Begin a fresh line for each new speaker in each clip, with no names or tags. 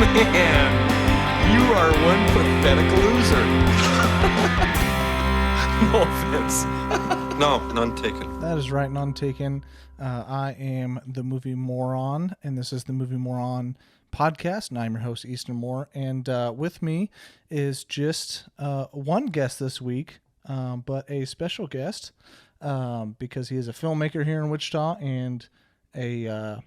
Man, you are one pathetic loser. No offense.
No, none taken.
That is right, none taken. I am the Movie Moron, and this is the Movie Moron podcast, and I'm your host, Easton Moore. And with me is just one guest this week, but a special guest because he is a filmmaker here in Wichita and a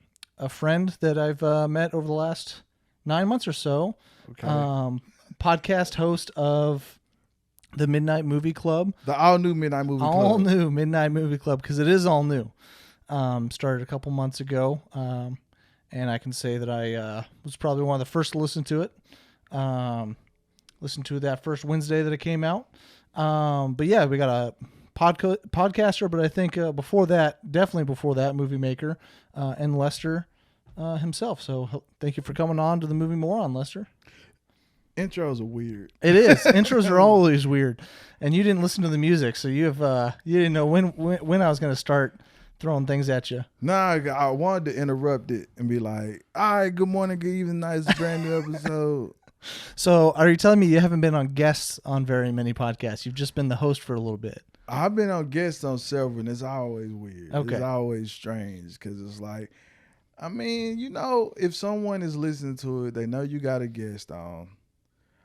friend that I've met over the last 9 months or so.
Okay.
Podcast host of the Midnight Movie Club.
The all-new Midnight Movie Club.
All new Midnight Movie Club, because it is all new. Started a couple months ago, and I can say that I was probably one of the first to listen to it. Listened to it that first Wednesday that it came out. But yeah, we got a podcaster, but I think definitely before that, movie maker, and Lester himself. So thank you for coming on to the Movie Moron, Lester.
Intros are weird.
It is. Intros are always weird, and you didn't listen to the music, so you didn't know when I was going to start throwing things at you.
Nah, I wanted to interrupt it and be like, all right, good morning, good evening, nice brand new episode.
So are you telling me you haven't been on guests on very many podcasts? You've just been the host for a little bit.
I've been on guests on several, and it's always weird.
Okay.
It's always strange because it's like, I mean, if someone is listening to it, they know you got a guest on.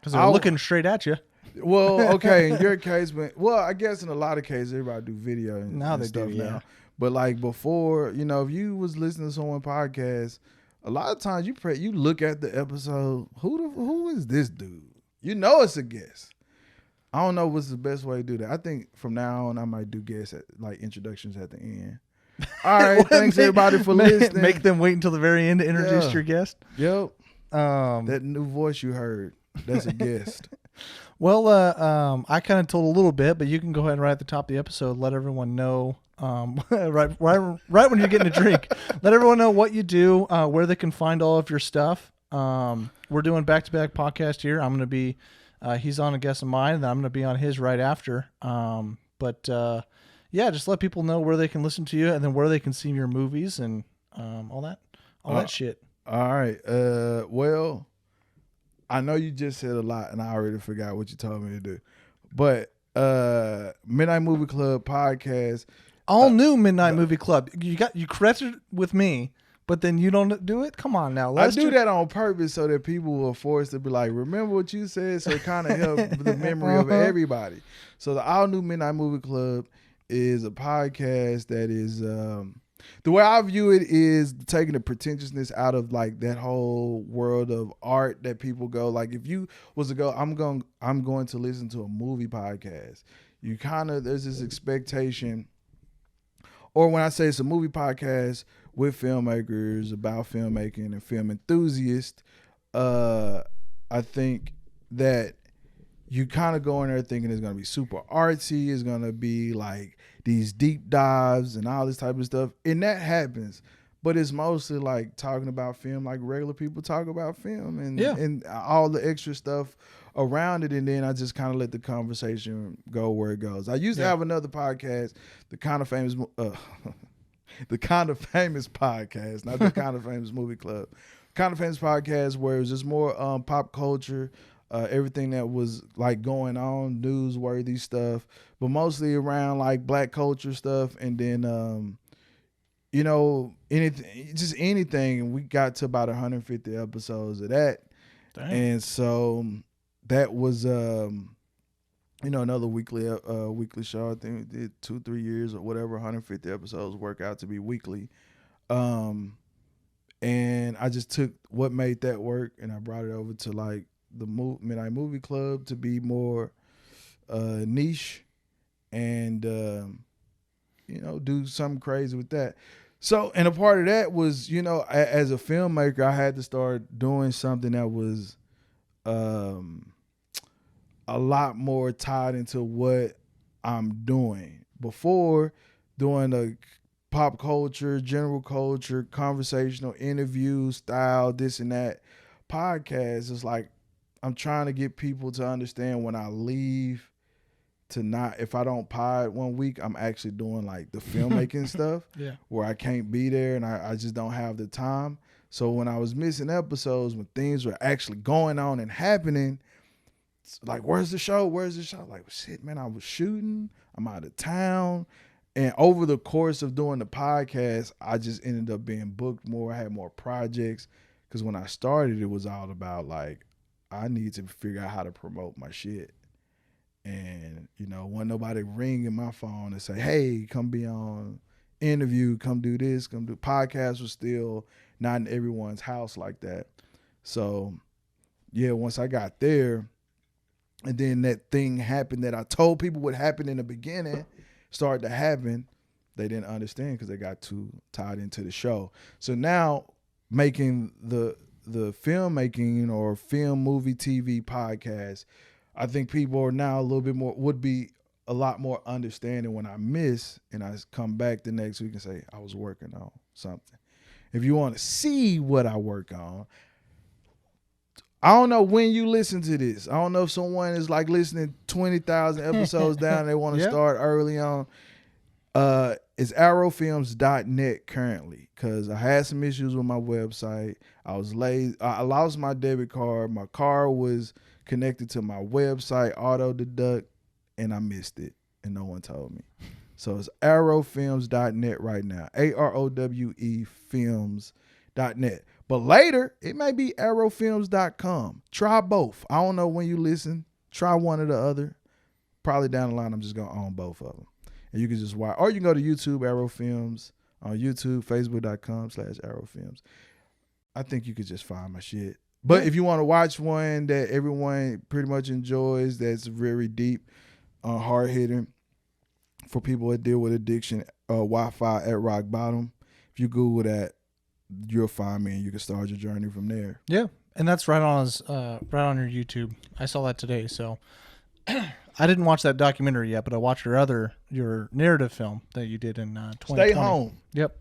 Because they're looking straight at you.
Well, okay, in your case, I guess in a lot of cases, everybody do video and,
Now
and
they
stuff
do,
now.
yeah.
But like before, if you was listening to someone podcast, a lot of times you look at the episode, who is this dude? You know it's a guest. I don't know what's the best way to do that. I think from now on I might do guests at like introductions at the end. All right, thanks everybody for listening.
Make them wait until the very end to introduce
Yeah.
your guest.
Yep.
Um,
That new voice you heard, that's a guest.
Well, I kind of told a little bit, but you can go ahead and right at the top of the episode, let everyone know, right when you're getting a drink, let everyone know what you do, where they can find all of your stuff. We're doing back-to-back podcast here. I'm going to be, he's on a guest of mine, and I'm going to be on his right after. Yeah, just let people know where they can listen to you, and then where they can see your movies and all that shit.
All right. Well, I know you just said a lot, and I already forgot what you told me to do. But Midnight Movie Club podcast,
All new Midnight Movie Club. You credited with me, but then you don't do it. Come on now, Lester.
I do that on purpose so that people will force to be like, remember what you said, so it kind of helps the memory of everybody. So the All New Midnight Movie Club is a podcast that is the way I view it is taking the pretentiousness out of like that whole world of art that people go like, if you was to go, I'm going to listen to a movie podcast. You there's this expectation, or when I say it's a movie podcast with filmmakers about filmmaking and film enthusiasts, I think that you kind of go in there thinking it's going to be super artsy. It's going to be like these deep dives and all this type of stuff. And that happens. But it's mostly like talking about film like regular people talk about film and all the extra stuff around it. And then I just kind of let the conversation go where it goes. I used to have another podcast, the Kind of Famous the Kind of Famous podcast, not the Kind of Famous Movie Club. Kind of Famous podcast where it was just more pop culture, everything that was like going on, newsworthy stuff, but mostly around like black culture stuff. And then, anything. We got to about 150 episodes of that.
Dang.
And so that was, another weekly show. I think we did 2-3 years or whatever, 150 episodes work out to be weekly. And I just took what made that work and I brought it over to like the Midnight Movie Club to be more niche and do something crazy with that. So, and a part of that was, as a filmmaker, I had to start doing something that was a lot more tied into what I'm doing. Before, doing a pop culture, general culture, conversational interview style, this and that podcast is like, I'm trying to get people to understand when I leave to not, if I don't pod 1 week, I'm actually doing like the filmmaking stuff
Yeah.
where I can't be there and I just don't have the time. So when I was missing episodes, when things were actually going on and happening, it's like, where's the show? Where's the show? Like, shit, man, I was shooting. I'm out of town. And over the course of doing the podcast, I just ended up being booked more. I had more projects. Because when I started, it was all about, like, I need to figure out how to promote my shit. And, you know, wasn't nobody ringing my phone and say, hey, come be on interview, come do this, come do. Podcast was still not in everyone's house like that. So, yeah, once I got there, and then that thing happened that I told people would happen in the beginning started to happen, they didn't understand because they got too tied into the show. So now making the filmmaking or film, movie, TV podcast, I think people are now a little bit more, would be a lot more understanding when I miss and I come back the next week and say, I was working on something. If you want to see what I work on, I don't know when you listen to this. I don't know if someone is like listening 20,000 episodes down and they want to start early on. It's arrowfilms.net currently because I had some issues with my website. I was lazy. I lost my debit card. My car was connected to my website, auto deduct, and I missed it, and no one told me. So it's arrowfilms.net right now, AROWE films.net. But later, it may be arrowfilms.com. Try both. I don't know when you listen. Try one or the other. Probably down the line, I'm just going to own both of them. And you can just watch. Or you can go to YouTube, Arrow Films, on YouTube, facebook.com/arrowfilms. I think you could just find my shit. But if you want to watch one that everyone pretty much enjoys, that's very deep, hard-hitting, for people that deal with addiction, Wi-Fi at rock bottom, if you Google that, you'll find me and you can start your journey from there.
Yeah, and that's right on your YouTube. I saw that today, so I didn't watch that documentary yet, but I watched your narrative film that you did in 2020.
Stay Home.
Yep.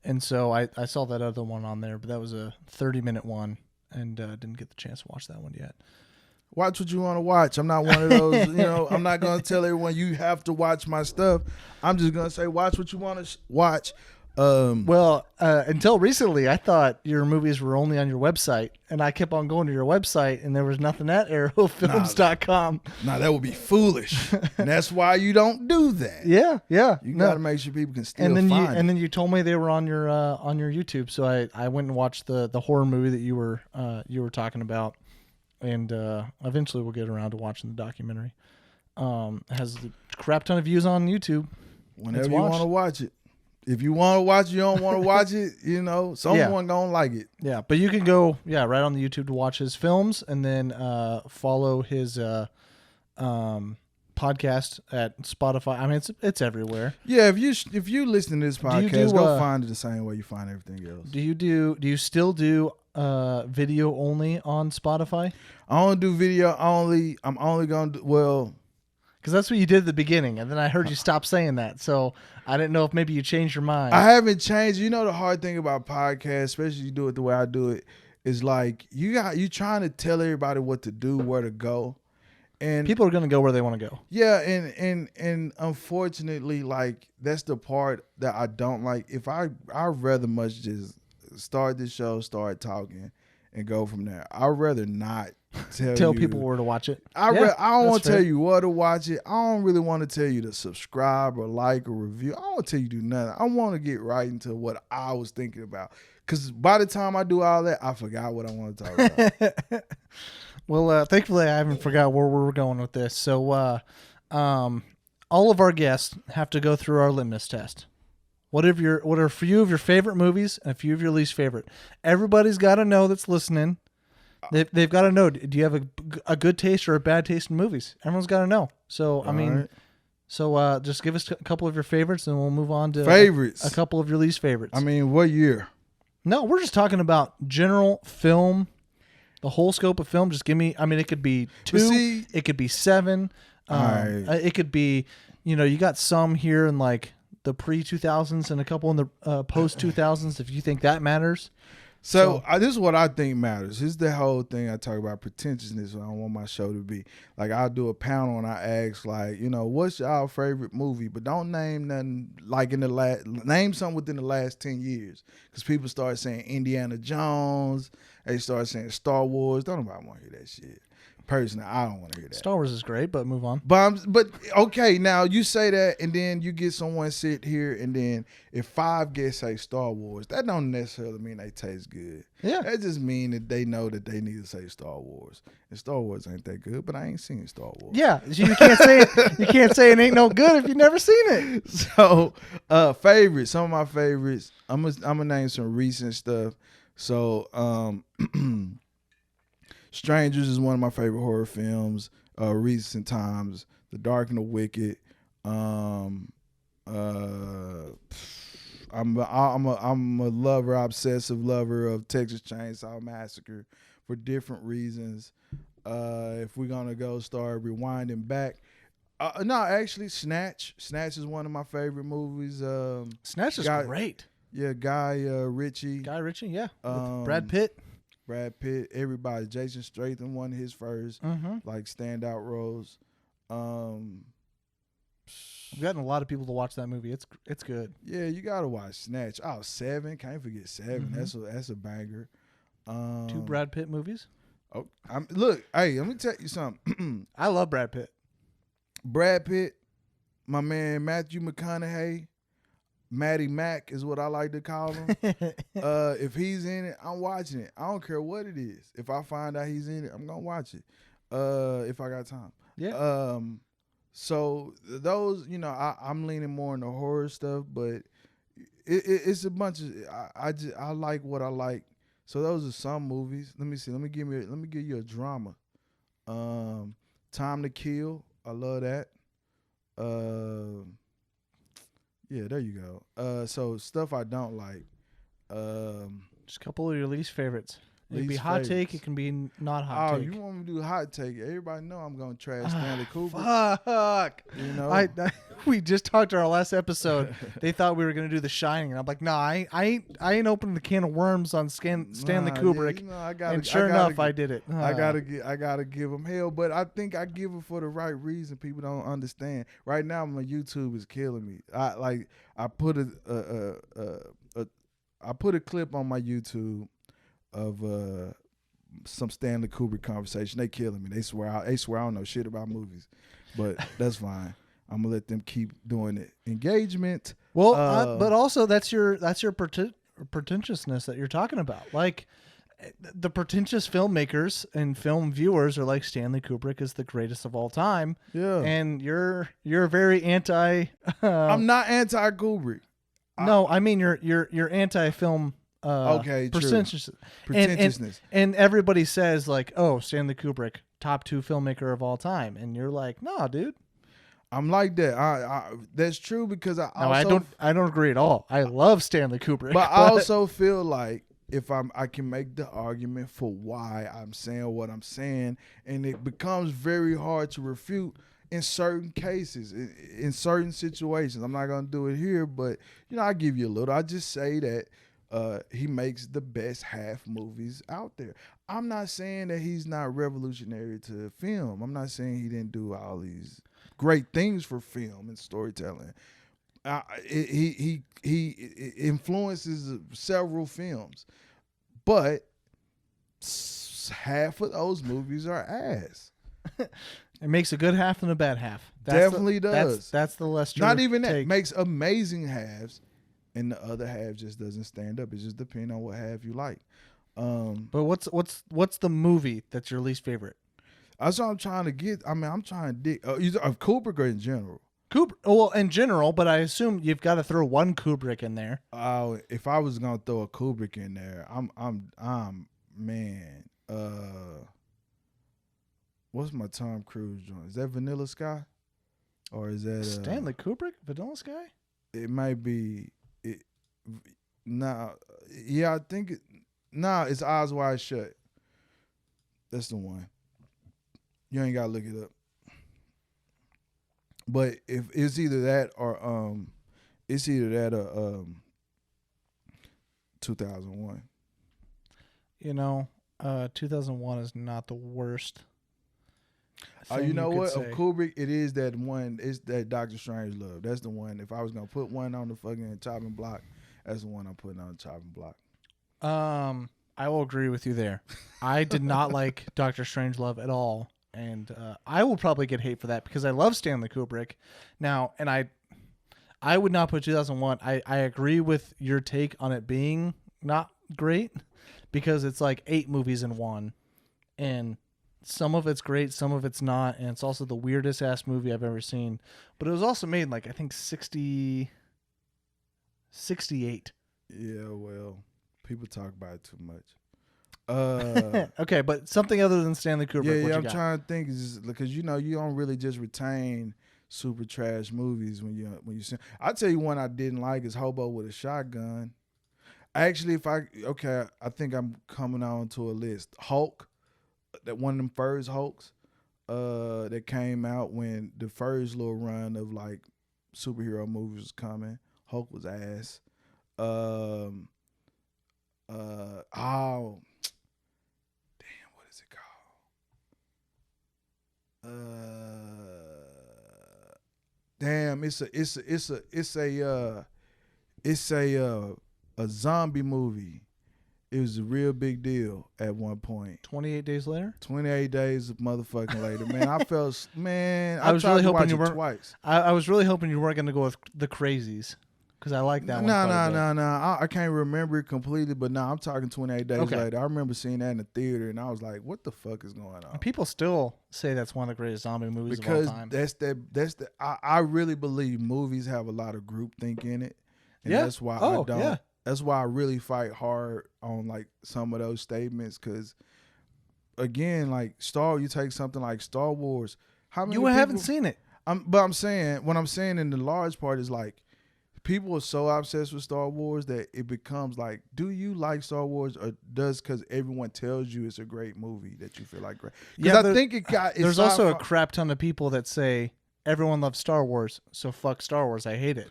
And so I saw that other one on there, but that was a 30-minute one, and didn't get the chance to watch that one yet.
Watch what you want to watch. I'm not one of those, I'm not going to tell everyone you have to watch my stuff. I'm just going to say watch what you want to watch.
Until recently, I thought your movies were only on your website, and I kept on going to your website, and there was nothing at arrowfilms.com.
Nah, that would be foolish. And that's why you don't do that.
Yeah.
You got to make sure people can still
find
it.
And then you told me they were on your YouTube, so I went and watched the horror movie that you were talking about, and eventually we'll get around to watching the documentary. It has a crap ton of views on YouTube.
Whenever you want to watch it. If you want to watch it, you don't want to watch it, someone gonna like it.
Yeah, but you can go, right on the YouTube to watch his films, and then follow his podcast at Spotify. I mean, it's everywhere.
Yeah, if you listen to this podcast, go find it the same way you find everything else.
Do you still do video only on Spotify?
I don't do video only. I'm only gonna do
because that's what you did at the beginning, and then I heard you stop saying that, so I didn't know if maybe you changed your mind.
I haven't changed. The hard thing about podcasts, especially you do it the way I do it, is like you trying to tell everybody what to do, where to go, and
people are gonna go where they want to go.
Yeah, and unfortunately, like that's the part that I don't like. If I'd rather much just start the show, start talking, and go from there. I'd rather not tell
people where to watch it.
I don't want to tell you where to watch it. I don't really want to tell you to subscribe or like or review. I don't want to tell you to do nothing. I want to get right into what I was thinking about. Because by the time I do all that, I forgot what I want to talk about.
Well, thankfully, I haven't forgot where we're going with this. So all of our guests have to go through our litmus test. What are a few of your favorite movies and a few of your least favorite? Everybody's got to know that's listening. They've got to know. Do you have a good taste or a bad taste in movies? Everyone's got to know. So just give us a couple of your favorites, and we'll move on to
favorites.
A couple of your least favorites.
I mean, what year?
No, we're just talking about general film, the whole scope of film. Just give me. I mean, it could be 2. It could be 7. It could be. You got some here in like the pre-2000s and a couple in the post-2000s. If you think that matters.
So this is what I think matters. This is the whole thing I talk about pretentiousness. I don't want my show to be like I'll do a panel and I ask like, what's y'all favorite movie? But don't name nothing like name something within the last 10 years. Because people start saying Indiana Jones. They start saying Star Wars. Don't nobody want to hear that shit. Personally, I don't want to hear that.
Star Wars is great, but move on.
But okay, now you say that, and then you get someone sit here, and then if 5 guests say Star Wars, that don't necessarily mean they taste good.
Yeah,
that just mean that they know that they need to say Star Wars, and Star Wars ain't that good. But I ain't seen Star Wars.
Yeah, you can't say it. You can't say it ain't no good if you've never seen it.
So, favorites. Some of my favorites. I'm gonna name some recent stuff. So, Strangers is one of my favorite horror films. Recent times, The Dark and the Wicked. I'm a lover, obsessive lover of Texas Chainsaw Massacre for different reasons. If we're gonna start rewinding back, no, actually, Snatch. Snatch is one of my favorite movies.
Snatch is great.
Yeah, Guy Ritchie.
Guy Ritchie, yeah. With Brad Pitt.
Everybody. Jason Statham won his first like standout roles.
I've gotten a lot of people to watch that movie. It's good.
Yeah, you gotta watch Snatch. Oh, 7. Can't forget 7. That's a banger.
2 Brad Pitt movies.
Oh, look, hey, let me tell you something.
I love Brad Pitt.
Brad Pitt, my man Matthew McConaughey, Matty Mac is what I like to call him. If he's in it, I'm watching it. I don't care what it is. If I find out he's in it, I'm gonna watch it. If I got time.
Yeah.
So those, I'm leaning more into horror stuff, but it's a bunch of I like what I like. So those are some movies. Let me see. Let me give you a drama. Time to Kill. I love that. Yeah, there you go. So stuff I don't like.
Just a couple of your least favorites. It can be hot take. It can be not hot take.
Oh, you want me to do hot take? Everybody know I'm gonna trash Stanley Kubrick.
Fuck. We just talked to our last episode. They thought we were gonna do The Shining, and I'm like, nah, I ain't opening the can of worms on Stanley Kubrick.
Yeah,
and sure enough, I did it.
I gotta give him hell, but I think I give it for the right reason. People don't understand. Right now, my YouTube is killing me. I put a clip on my YouTube of some Stanley Kubrick conversation. They killing me. They swear I don't know shit about movies, but that's fine. I'm gonna let them keep doing it. Engagement.
Well, but also that's your pretentiousness that you're talking about. Like the pretentious filmmakers and film viewers are like, Stanley Kubrick is the greatest of all time.
Yeah,
and you're very anti.
I'm not anti Kubrick.
No, I mean you're anti-film.
Okay,
pretentiousness. And everybody says like, oh, Stanley Kubrick, top 2 filmmaker of all time, and you're like, nah, dude.
I'm like that. That's true because I
don't agree at all. I love Stanley Kubrick,
but I also feel like if I can make the argument for why I'm saying what I'm saying, and it becomes very hard to refute in certain cases, in certain situations. I'm not gonna do it here, but I give you a little. I just say that. He makes the best half movies out there. I'm not saying that he's not revolutionary to film. I'm not saying he didn't do all these great things for film and storytelling. He influences several films, but half of those movies are ass.
It makes a good half and a bad half.
Definitely does.
That's the Lester.
Not even that.
Take.
Makes amazing halves. And the other half just doesn't stand up. It just depends on what half you like.
But what's the movie that's your least favorite?
That's what I'm trying to get. I mean, I'm trying to dig. Of Kubrick or in general?
Kubrick. Well, in general, but I assume you've got to throw one Kubrick in there.
If I was gonna throw a Kubrick in there, I'm man. What's my Tom Cruise joint? Is that Vanilla Sky, or is that
Stanley Kubrick? Vanilla Sky?
It might be. Yeah, I think it's Eyes Wide Shut. That's the one. You ain't gotta look it up. But if it's either that or 2001.
2001 is not the worst.
You know what? Of
Say.
Kubrick, it is that one. It's that Doctor Strangelove. That's the one. If I was gonna put one on the fucking chopping block, that's the one I'm putting on the chopping block.
I will agree with you there. I did not like Doctor Strangelove at all, and I will probably get hate for that because I love Stanley Kubrick. Now, and I would not put 2001. I agree with your take on it being not great because it's like 8 movies in one, and some of it's great, some of it's not, and it's also the weirdest ass movie I've ever seen. But it was also made in like I think 68.
Yeah, well, people talk about it too much.
Okay, but something other than Stanley Kubrick.
Yeah, I'm trying to think because you don't really just retain super trash movies when you see. I tell you one I didn't like is Hobo with a Shotgun. Actually, I think I'm coming on to a list. Hulk, that one of them first Hulks, that came out when the first little run of like superhero movies was coming. Hulk was ass. What is it called? It's a zombie movie. It was a real big deal at one point.
28 Days Later?
28 days of motherfucking later. Man, I felt, man,
I was
tried
really
to
hoping
watch
you
it
weren't.
Twice.
I was really hoping you weren't going to go with The Crazies because I like that one.
No. I can't remember it completely, but no, I'm talking 28 days later. I remember seeing that in the theater, and I was like, what the fuck is going on?
And people still say that's one of the greatest zombie movies of all time.
Because I really believe movies have a lot of groupthink in it. And that's why I don't. Yeah. That's why I really fight hard on like some of those statements. Because again, like you take something like Star Wars. How many?
You haven't seen it.
But I'm saying, what I'm saying in the large part is like, people are so obsessed with Star Wars that it becomes like, do you like Star Wars or because everyone tells you it's a great movie that you feel like great? Because I think
there's also a crap ton of people that say everyone loves Star Wars, so fuck Star Wars. I hate it.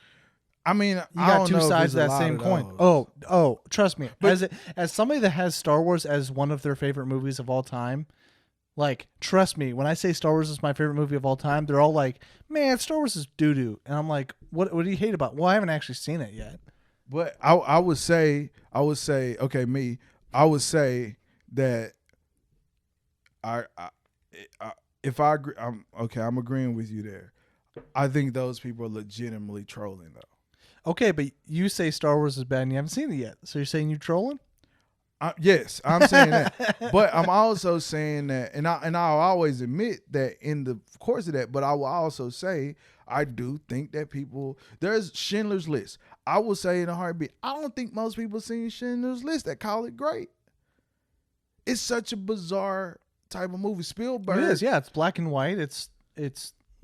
I mean,
you got two sides of that same coin. Oh, trust me. But as somebody that has Star Wars as one of their favorite movies of all time, like, trust me, when I say Star Wars is my favorite movie of all time, they're all like, man, Star Wars is doo-doo. And I'm like, what do you hate about it? Well, I haven't actually seen it yet.
But I would say, that I'm agreeing with you there. I think those people are legitimately trolling though.
Okay, but you say Star Wars is bad and you haven't seen it yet. So you're saying you're trolling?
Yes, I'm saying that. But I'm also saying that, and I'll always admit that in the course of that, but I will also say I do think that there's Schindler's List. I will say in a heartbeat, I don't think most people seen Schindler's List that call it great. It's such a bizarre type of movie. Spielberg.
It is, yeah. It's black and white. It's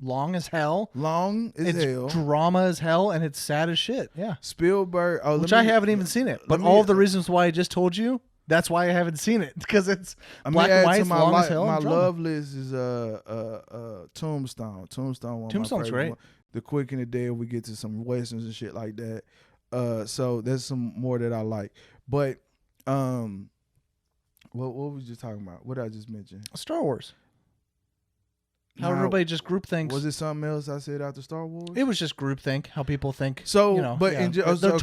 long as hell.
It's
drama as hell, and it's sad as shit. Yeah.
Spielberg.
Which I haven't even seen it. But all of the reasons why I just told you, that's why I haven't seen it. Because it's black and white, long as hell.
My love list is Tombstone. Tombstone's
great.
The Quick and the Dead, we get to some westerns and shit like that. So there's some more that I like. But what was you talking about? What did I just mention?
Star Wars. How everybody just groupthinks.
Was it something else I said after Star Wars?
It was just groupthink. How people think.
So, but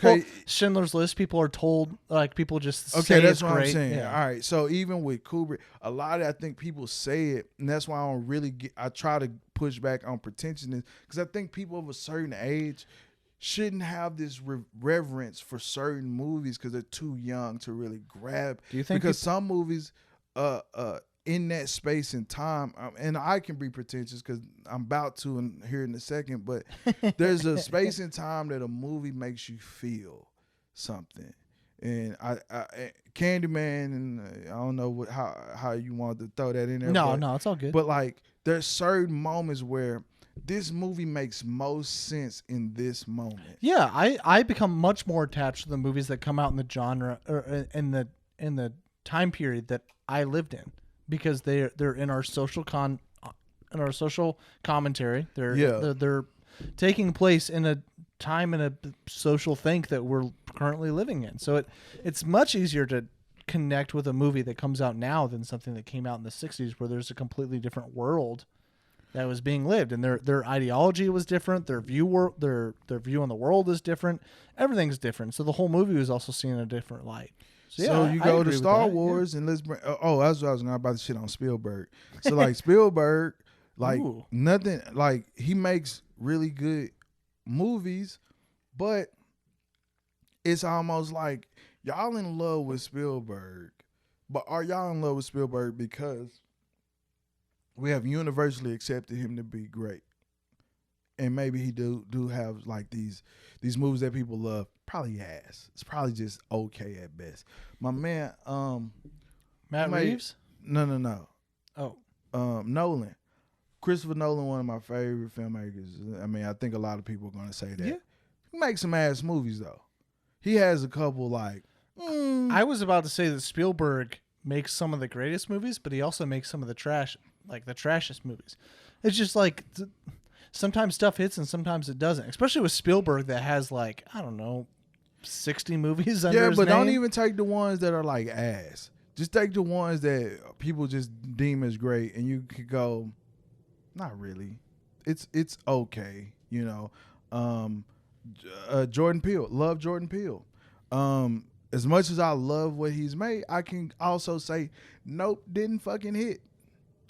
told, Schindler's List. People are told, like, people just say
that's
it's
what
great.
I'm saying.
Yeah.
All right. So even with Kubrick, a lot of I think people say it, and that's why I don't really I try to push back on pretentiousness because I think people of a certain age shouldn't have this reverence for certain movies because they're too young to really grab.
Do you think?
Because some movies, in that space and time, and I can be pretentious because I'm about to here in a second, but there's a space and time that a movie makes you feel something. And I Candyman, and I don't know how you want to throw that in there.
No, it's all good.
But like, there's certain moments where this movie makes most sense in this moment.
Yeah, I become much more attached to the movies that come out in the genre or in the time period that I lived in. Because they're in our social commentary. They're taking place in a time and a social think that we're currently living in. So it's much easier to connect with a movie that comes out now than something that came out in the 60s, where there's a completely different world that was being lived, and their ideology was different, their view on the world is different, everything's different. So the whole movie was also seen in a different light.
So you go to Star Wars and let's bring. Oh, that's what I was going about the shit on Spielberg. So like Spielberg, like nothing, like he makes really good movies, but it's almost like y'all in love with Spielberg, but are y'all in love with Spielberg because we have universally accepted him to be great, and maybe he do have like these movies that people love? Probably ass. It's probably just okay at best. My man,
Matt Reeves?
No.
Oh,
Nolan. Christopher Nolan, one of my favorite filmmakers. I mean, I think a lot of people are gonna say that.
Yeah.
He makes some ass movies though. He has a couple like.
I was about to say that Spielberg makes some of the greatest movies, but he also makes some of the trash, like the trashiest movies. It's just like sometimes stuff hits and sometimes it doesn't. Especially with Spielberg, that has like, I don't know, 60 movies under his
but
name.
don't even take the ones that are like ass. Just take the ones that people just deem as great, and you could go, not really. It's okay, you know. Jordan Peele, love Jordan Peele. As much as I love what he's made, I can also say Nope didn't fucking hit.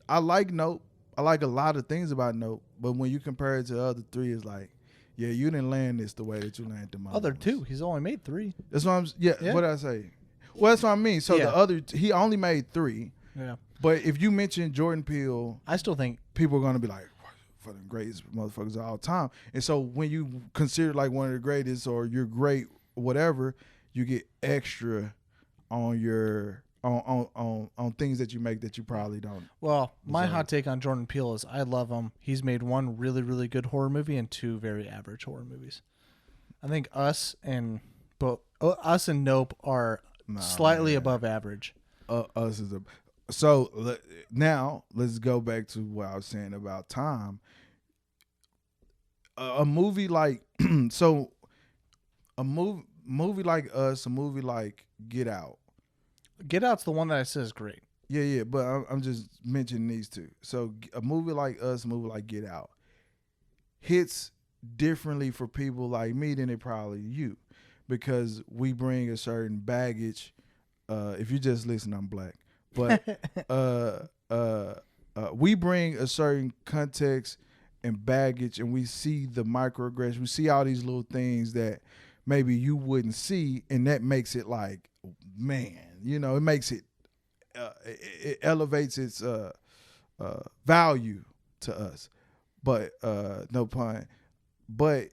I like Nope. I like a lot of things about Nope, but when you compare it to the other three, it's like, yeah, you didn't land this the way that you landed them
other two. He's only made 3.
That's what I'm. Yeah. What did I say? Well, that's what I mean. So the other, he only made 3.
Yeah.
But if you mention Jordan Peele,
I still think
people are gonna be like, for the greatest motherfuckers of all time. And so when you consider like one of the greatest or you're great, whatever, you get extra on your on things that you make that you probably don't.
Well, my hot take on Jordan Peele is I love him. He's made 1 really, really good horror movie and 2 very average horror movies. I think Us and Nope are slightly above average.
Us is a. So now let's go back to what I was saying about time. A movie like a movie like Us, a movie like Get Out.
Get Out's the one that I said is great.
Yeah, but I'm just mentioning these two. So a movie like Us, a movie like Get Out, hits differently for people like me than it probably you, because we bring a certain baggage. If you just listen, I'm black, but we bring a certain context and baggage, and we see the microaggression. We see all these little things that maybe you wouldn't see, and that makes it like, man, you know, it makes it, it elevates its value to us. But no pun. But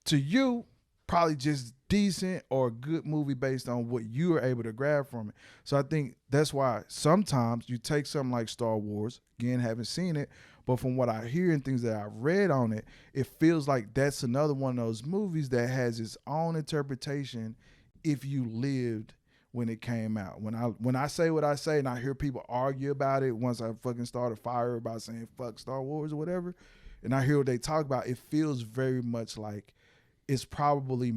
to you, probably just decent or a good movie based on what you are able to grab from it. So I think that's why sometimes you take something like Star Wars, again, haven't seen it, but from what I hear and things that I've read on it, it feels like that's another one of those movies that has its own interpretation if you lived when it came out. When I say what I say and I hear people argue about it, once I fucking start a fire about saying fuck Star Wars or whatever, and I hear what they talk about, it feels very much like it's probably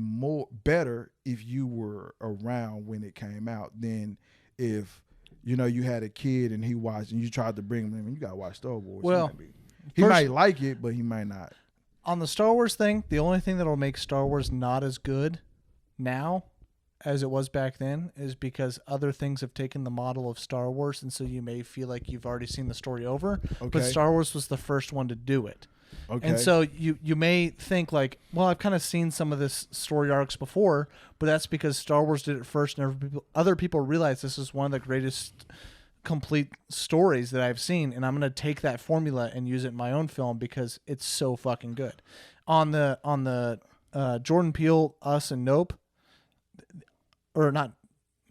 better if you were around when it came out than if, you know, you had a kid and he watched and you tried to bring him in. You gotta watch Star Wars.
Well,
he might like it, but he might not.
On the Star Wars thing, the only thing that'll make Star Wars not as good now as it was back then is because other things have taken the model of Star Wars, and so you may feel like you've already seen the story over. Okay. But Star Wars was the first one to do it. Okay. And so you may think like, well, I've kind of seen some of this story arcs before, but that's because Star Wars did it first, and other people realize this is one of the greatest complete stories that I've seen, and I'm going to take that formula and use it in my own film because it's so fucking good. On the Jordan Peele, Us and Nope, or not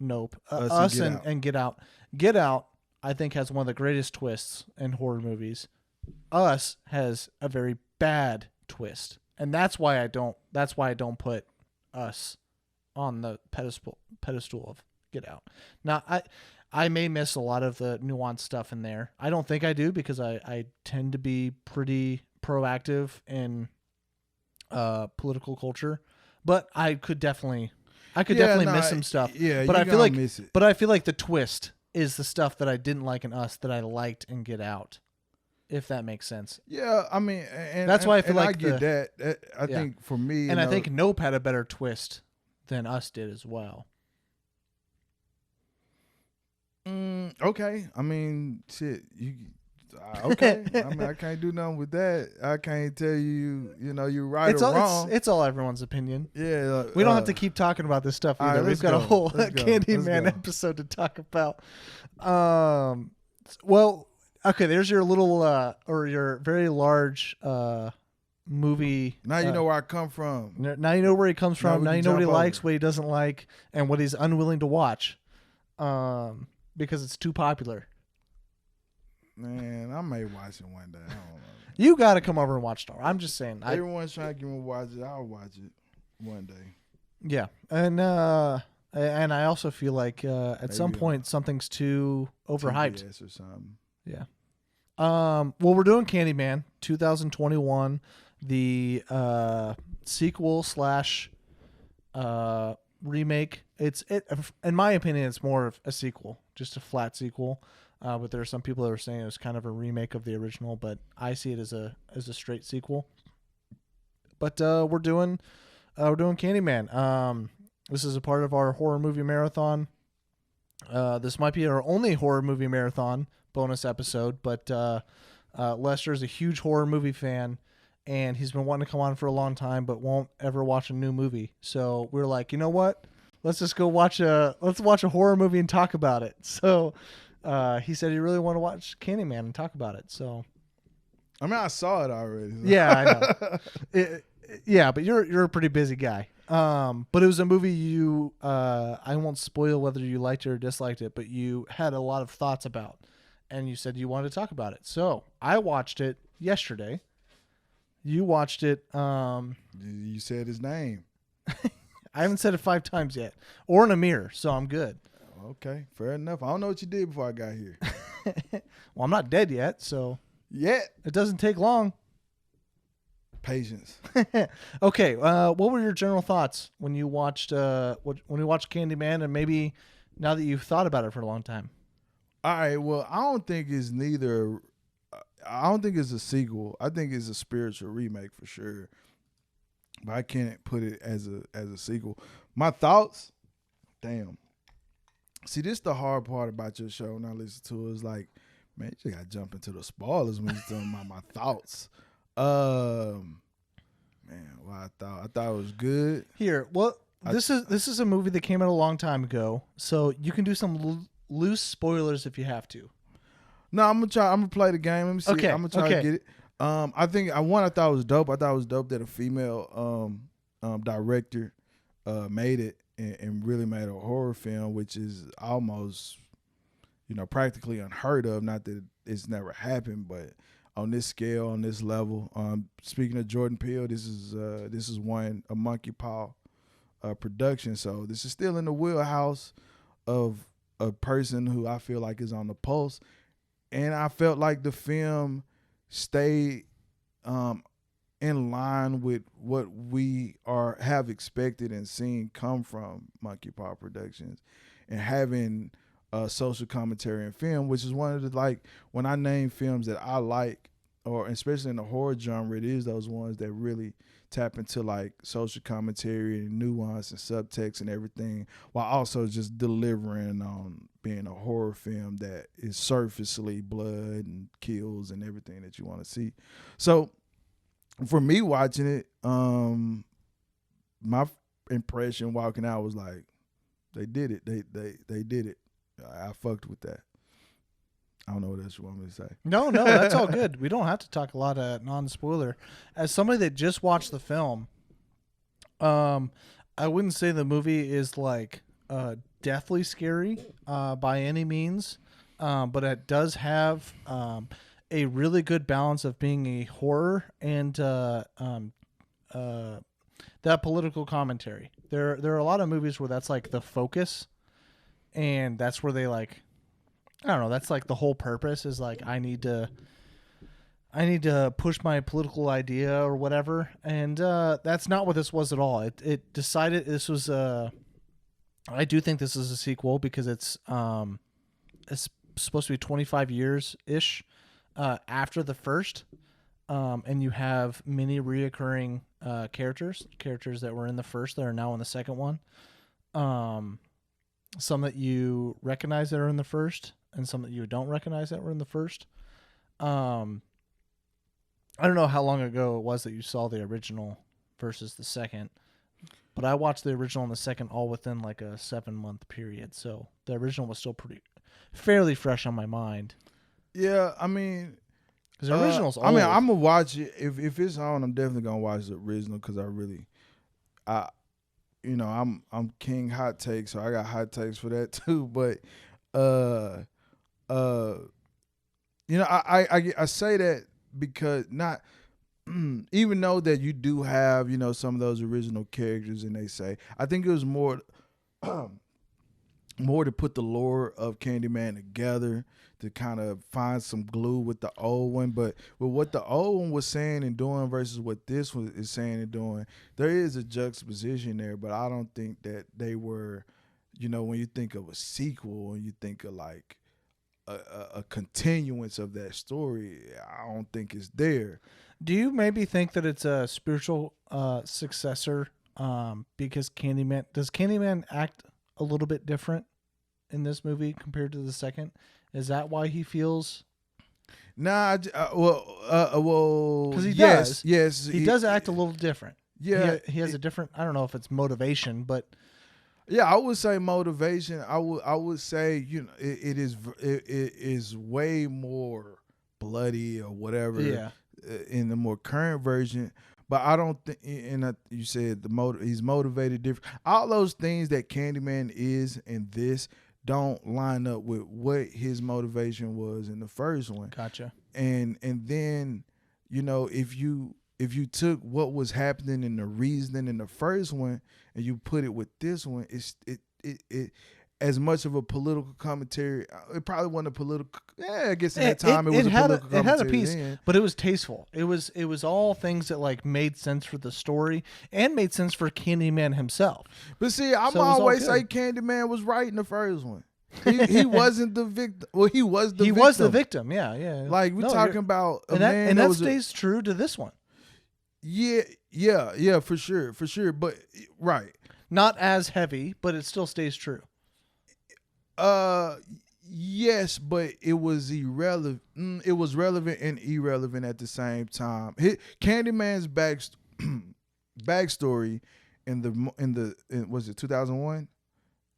Nope, Us and Get Out. Get Out, I think, has one of the greatest twists in horror movies. Us has a very bad twist, and that's why I don't put Us on the pedestal of Get Out. Now I may miss a lot of the nuanced stuff in there. I don't think I do because I tend to be pretty proactive in political culture, but I could definitely I could
Yeah,
definitely
nah,
miss some stuff.
yeah,
but
you
I feel
gonna
like
miss it.
but I feel like the twist is the stuff that I didn't like in Us that I liked in Get Out. If that makes sense.
Yeah, I mean, and
That's why I feel like
I get that. I
Yeah.
think for me,
And I think Nope had a better twist than Us did as well.
Okay, I mean, shit, you. Okay, I mean, I can't do nothing with that. I can't tell you, you're right
It's
or
all
wrong.
it's all everyone's opinion.
Yeah,
We don't have to keep talking about this stuff
all
either.
right,
We've got a whole
Let's go.
Candyman episode to talk about. Well, okay, there's your little or your very large movie.
Now you know where I come from.
Now you know where he comes from.
we
Now
can
you know what he
jump
likes,
over.
what he doesn't like, and what he's unwilling to watch, because it's too popular.
Man, I may watch it one day. I don't know.
You got to come over and watch Star. I'm just saying.
Everyone's trying to get me to watch it. I'll watch it one day.
Yeah, and I also feel like at some
Maybe
point something's too overhyped.
TBS or something.
Yeah. Well, we're doing Candyman 2021, the sequel slash remake. In my opinion, it's more of a sequel, just a flat sequel. But there are some people that are saying it was kind of a remake of the original, but I see it as a straight sequel. But we're doing Candyman. This is a part of our horror movie marathon. This might be our only horror movie marathon bonus episode, but Lester is a huge horror movie fan, and he's been wanting to come on for a long time, but won't ever watch a new movie. So we're like, you know what? Let's just go watch a horror movie and talk about it. So he said he really wanted to watch Candyman and talk about it. So
I mean, I saw it already.
yeah, I know. Yeah, but you're a pretty busy guy. But it was a movie you I won't spoil whether you liked it or disliked it, but you had a lot of thoughts about, and you said you wanted to talk about it. So I watched it yesterday. You watched it.
You said his name.
I haven't said it 5 times yet, or in a mirror, so I'm good.
Okay, fair enough. I don't know what you did before I got here.
Well, I'm not dead yet, so
Yet.
it doesn't take long.
Patience.
Okay, what were your general thoughts when you watched Candyman, and maybe now that you've thought about it for a long time?
All right. Well, I don't think it's neither. I don't think it's a sequel. I think it's a spiritual remake for sure. But I can't put it as a sequel. My thoughts. Damn. See, this the hard part about your show when I listen to it. Is like, man, you just gotta jump into the spoilers when you're talking about my thoughts. Man, well, I thought it was good.
Here, well, this is a movie that came out a long time ago, so you can do some loose spoilers if you have to.
No, I'm gonna play the game. Let me see.
Okay,
I'm gonna try to get it. I think I thought it was dope. I thought it was dope that a female director made it and really made a horror film, which is almost practically unheard of. Not that it's never happened, but on this scale, on this level. Speaking of Jordan Peele, this is a Monkey Paw production. So this is still in the wheelhouse of a person who I feel like is on the pulse, and I felt like the film stayed in line with what we have expected and seen come from Monkey Paw Productions, and having social commentary in film, which is one of the, when I name films that I like, or especially in the horror genre, it is those ones that really tap into social commentary and nuance and subtext and everything, while also just delivering on being a horror film that is surfacely blood and kills and everything that you want to see. So for me watching it, my impression walking out was like, they did it. They did it. I fucked with that. I don't know what else you want me to say.
No, that's all good. We don't have to talk a lot of non-spoiler. As somebody that just watched the film, I wouldn't say the movie is deathly scary by any means, but it does have a really good balance of being a horror and that political commentary. There are a lot of movies where that's the focus, and that's where they I don't know, that's the whole purpose is I need to push my political idea or whatever, and that's not what this was at all. It decided this was I do think this is a sequel because it's supposed to be 25 years ish after the first, and you have many reoccurring characters that were in the first that are now in the second one. Some that you recognize that are in the first, and some that you don't recognize that were in the first. I don't know how long ago it was that you saw the original versus the second, but I watched the original and the second all within like a 7-month period. So the original was still fairly fresh on my mind.
Yeah, I mean,
because the original's old.
I mean, I'm gonna watch it if it's on. I'm definitely gonna watch the original because I'm king hot takes, so I got hot takes for that too. But I say that because not even though that you do have some of those original characters, and they say I think it was more more to put the lore of Candyman together to kind of find some glue with the old one. But with what the old one was saying and doing versus what this one is saying and doing, there is a juxtaposition there. But I don't think that they were, when you think of a sequel and you think of like a continuance of that story, I don't think it's there.
Do you maybe think that it's a spiritual successor because does Candyman act a little bit different in this movie compared to the second? Is that why he feels?
Nah, well,
because he
yes,
does.
Yes,
he does act a little different.
Yeah,
he has a different. I don't know if it's motivation, but
yeah, I would say motivation. I would say it is way more bloody or whatever.
Yeah.
In the more current version. But I don't think, and you said he's motivated different. All those things that Candyman is in this don't line up with what his motivation was in the first one.
Gotcha.
And then, if you took what was happening in the reasoning in the first one and you put it with this one, it as much of a political commentary. It probably wasn't a political. Yeah, I guess in that time it was a political commentary.
It had a piece, but it was tasteful. It was all things that like made sense for the story and made sense for Candyman himself.
But see, I'm always say Candyman was right in the first one. He wasn't the victim. Well, he was the victim.
He was the victim. Yeah, yeah.
Like we're talking about a man
and that stays true to this one.
Yeah, for sure. But right,
not as heavy, but it still stays true.
Yes, but it was irrelevant. It was relevant and irrelevant at the same time. Candyman's backstory in was it 2001?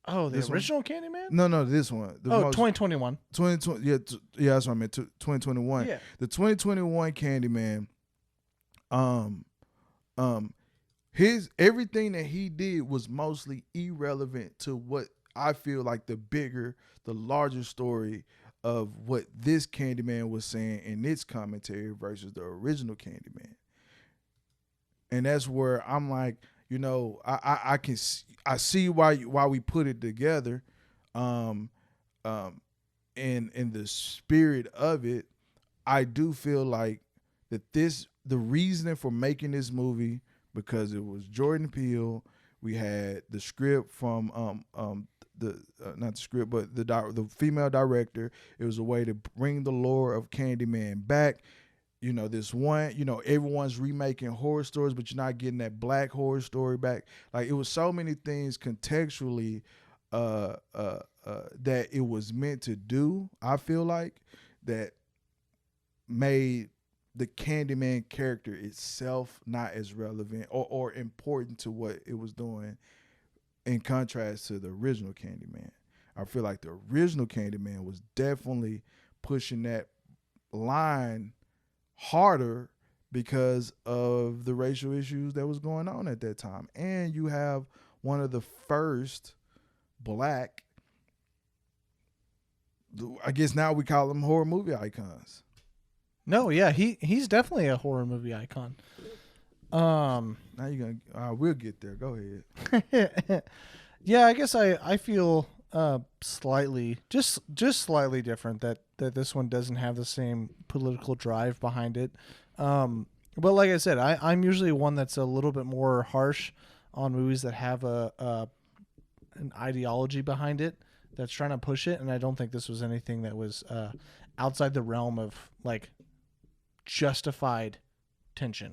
Oh, the original Candyman?
No, this one.
2021.
2020. Yeah, that's what I meant. 2021.
Yeah.
The 2021 Candyman. His everything that he did was mostly irrelevant to what I feel like the larger story of what this Candyman was saying in its commentary versus the original Candyman. And that's where I'm like, I see why we put it together, in the spirit of it. I do feel like that the reasoning for making this movie, because it was Jordan Peele. We had the script from not the script, but the female director. It was a way to bring the lore of Candyman back. This one, everyone's remaking horror stories, but you're not getting that black horror story back. Like, it was so many things contextually that it was meant to do, I feel like, that made the Candyman character itself not as relevant or important to what it was doing in contrast to the original Candyman. I feel like the original Candyman was definitely pushing that line harder because of the racial issues that was going on at that time. And you have one of the first black, I guess now we call them horror movie icons.
No, yeah, he's definitely a horror movie icon.
Now you're gonna we'll get there. Go ahead.
Yeah, I guess I feel slightly slightly different that this one doesn't have the same political drive behind it. But like I said, I'm usually one that's a little bit more harsh on movies that have an ideology behind it that's trying to push it, and I don't think this was anything that was outside the realm of like justified tension.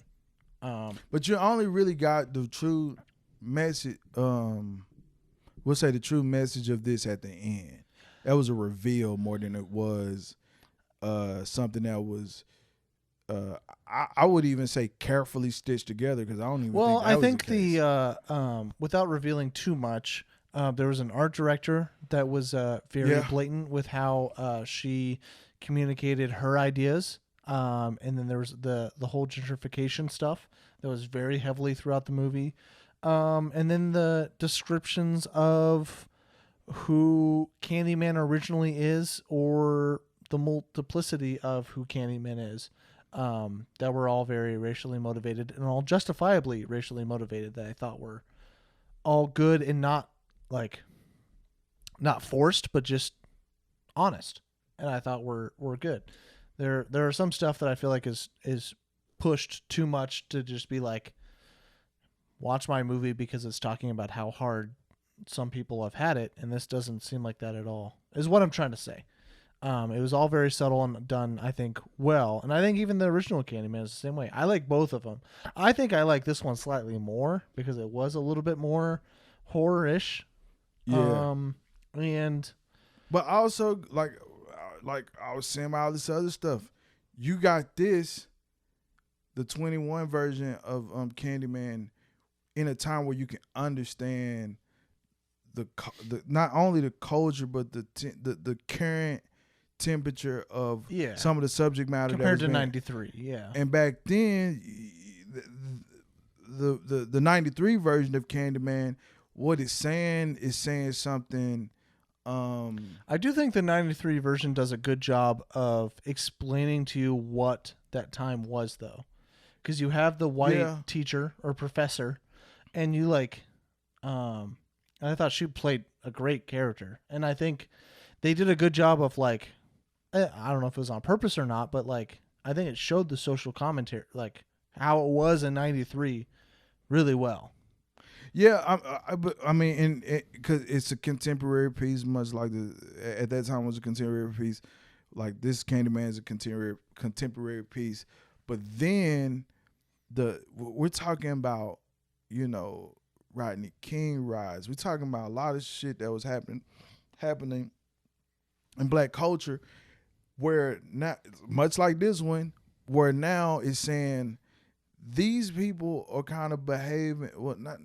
But you only really got the true message. We'll say the true message of this at the end. That was a reveal more than it was something that was. I would even say carefully stitched together because I don't even.
Well,
think that
I
was
think
the
without revealing too much, there was an art director that was very blatant with how she communicated her ideas, and then there was the whole gentrification stuff that was very heavily throughout the movie, and then the descriptions of who Candyman originally is, or the multiplicity of who Candyman is. That were all very racially motivated and all justifiably racially motivated, that I thought were all good and not forced, but just honest. And I thought were good. There are some stuff that I feel like is pushed too much to just be like, watch my movie because it's talking about how hard some people have had it, and this doesn't seem like that at all, is what I'm trying to say. It was all very subtle and done, I think, well. And I think even the original Candyman is the same way. I like both of them. I think I like this one slightly more because it was a little bit more horror-ish.
Yeah. But also, like I was saying about all this other stuff, you got this, the 21 version of Candyman, in a time where you can understand the not only the culture but the current temperature of some of the subject matter
compared
that was
to 93. Yeah.
And back then, the 93 version of Candyman, what it's saying is saying something.
I do think the 93 version does a good job of explaining to you what that time was, though, because you have the white teacher or professor, and you and I thought she played a great character, and I think they did a good job of I don't know if it was on purpose or not, but I think it showed the social commentary, how it was in 93 really well.
Yeah, but I mean, because it's a contemporary piece, much like at that time was a contemporary piece. Like this Candyman is a contemporary piece, but then we're talking about, Rodney King riots. We're talking about a lot of shit that was happening in black culture, where now, much like this one, where now it's saying these people are kind of behaving, well, not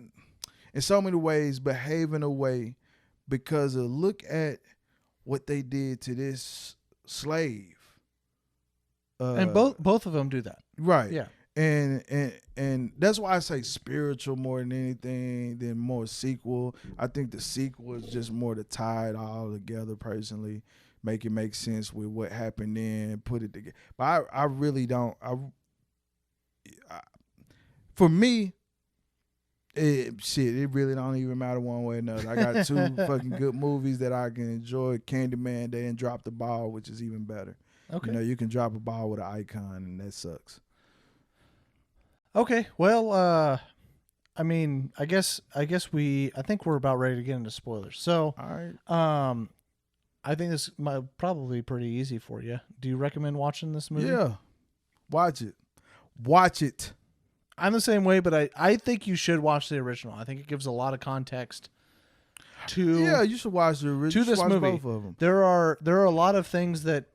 in so many ways, behaving away because of look at what they did to this slave.
And both of them do that.
Right.
Yeah.
And that's why I say spiritual more than anything, than more sequel. I think the sequel is just more to tie it all together personally, make it make sense with what happened then, put it together. But I really don't. For me, it really don't even matter one way or another. I got two fucking good movies that I can enjoy. Candyman, they didn't drop the ball, which is even better.
Okay.
You can drop a ball with an icon, and that sucks.
Okay. Well, I mean, I think we're about ready to get into spoilers. So,
all right.
I think this might probably be pretty easy for you. Do you recommend watching this movie?
Yeah. Watch it.
I'm the same way, but I think you should watch the original. I think it gives a lot of context to.
Yeah, you should watch the original.
To this movie.
Both of them.
There are a lot of things that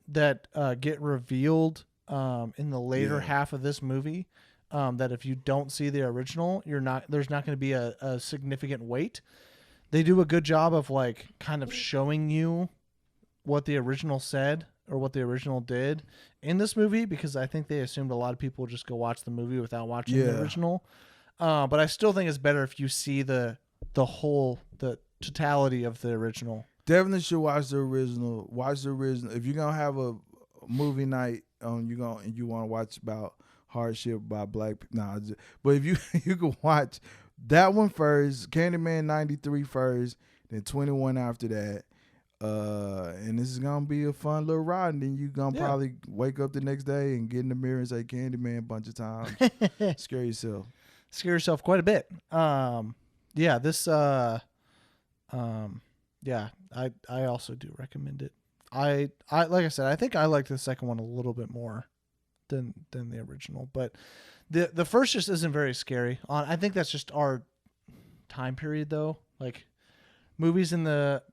get revealed in the later half of this movie that if you don't see the original, there's not going to be a significant weight. They do a good job of kind of showing you what the original said or what the original did in this movie, because I think they assumed a lot of people would just go watch the movie without watching the original. But I still think it's better if you see the totality of the original.
Definitely should watch the original. Watch the original. If you're gonna have a movie night and you want to watch about hardship by black people, but if you can watch that one first, Candyman 93 first, then 21 after that. And this is gonna be a fun little ride, and then you're gonna probably wake up the next day and get in the mirror and say Candyman a bunch of times. Scare yourself
Scare yourself quite a bit. This Yeah, I also do recommend it. I like I said, I think I liked the second one a little bit more than the original, but the first just isn't very scary. I think that's just our time period though. Like movies in the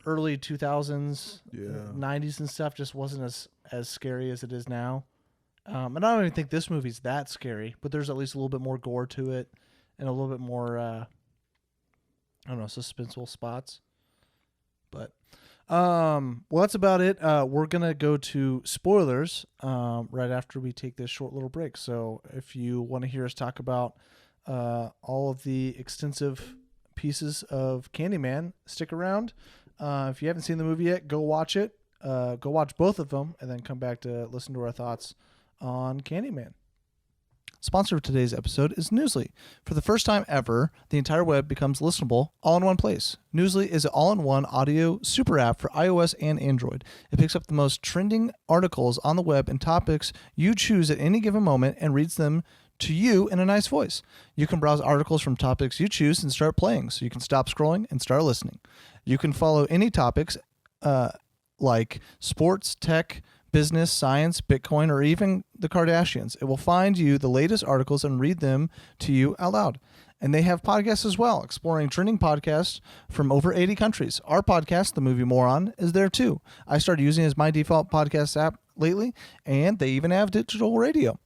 early 2000s,
Yeah.
90s and stuff just wasn't as scary as it is now. And I don't even think this movie's that scary, but there's at least a little bit more gore to it and a little bit more I don't know, suspenseful spots. But well, that's about it. We're gonna go to spoilers right after we take this short little break. So if you want to hear us talk about all of the extensive pieces of Candyman, stick around. If you haven't seen the movie yet, go watch it. Go watch both of them, and then come back to listen to our thoughts on Candyman. Sponsor of today's episode is Newsly. For the first time ever, the entire web becomes listenable all in one place. Newsly is an all-in-one audio super app for iOS and Android. It picks up the most trending articles on the web and topics you choose at any given moment and reads them to you in a nice voice. You can browse articles from topics you choose and start playing, so you can stop scrolling and start listening. You can follow any topics like sports, tech, business, science, Bitcoin, or even the Kardashians. It will find you the latest articles and read them to you out loud. And they have podcasts as well, exploring trending podcasts from over 80 countries. Our podcast, The Movie Moron, is there too. I started using it as my default podcast app lately, and they even have digital radio.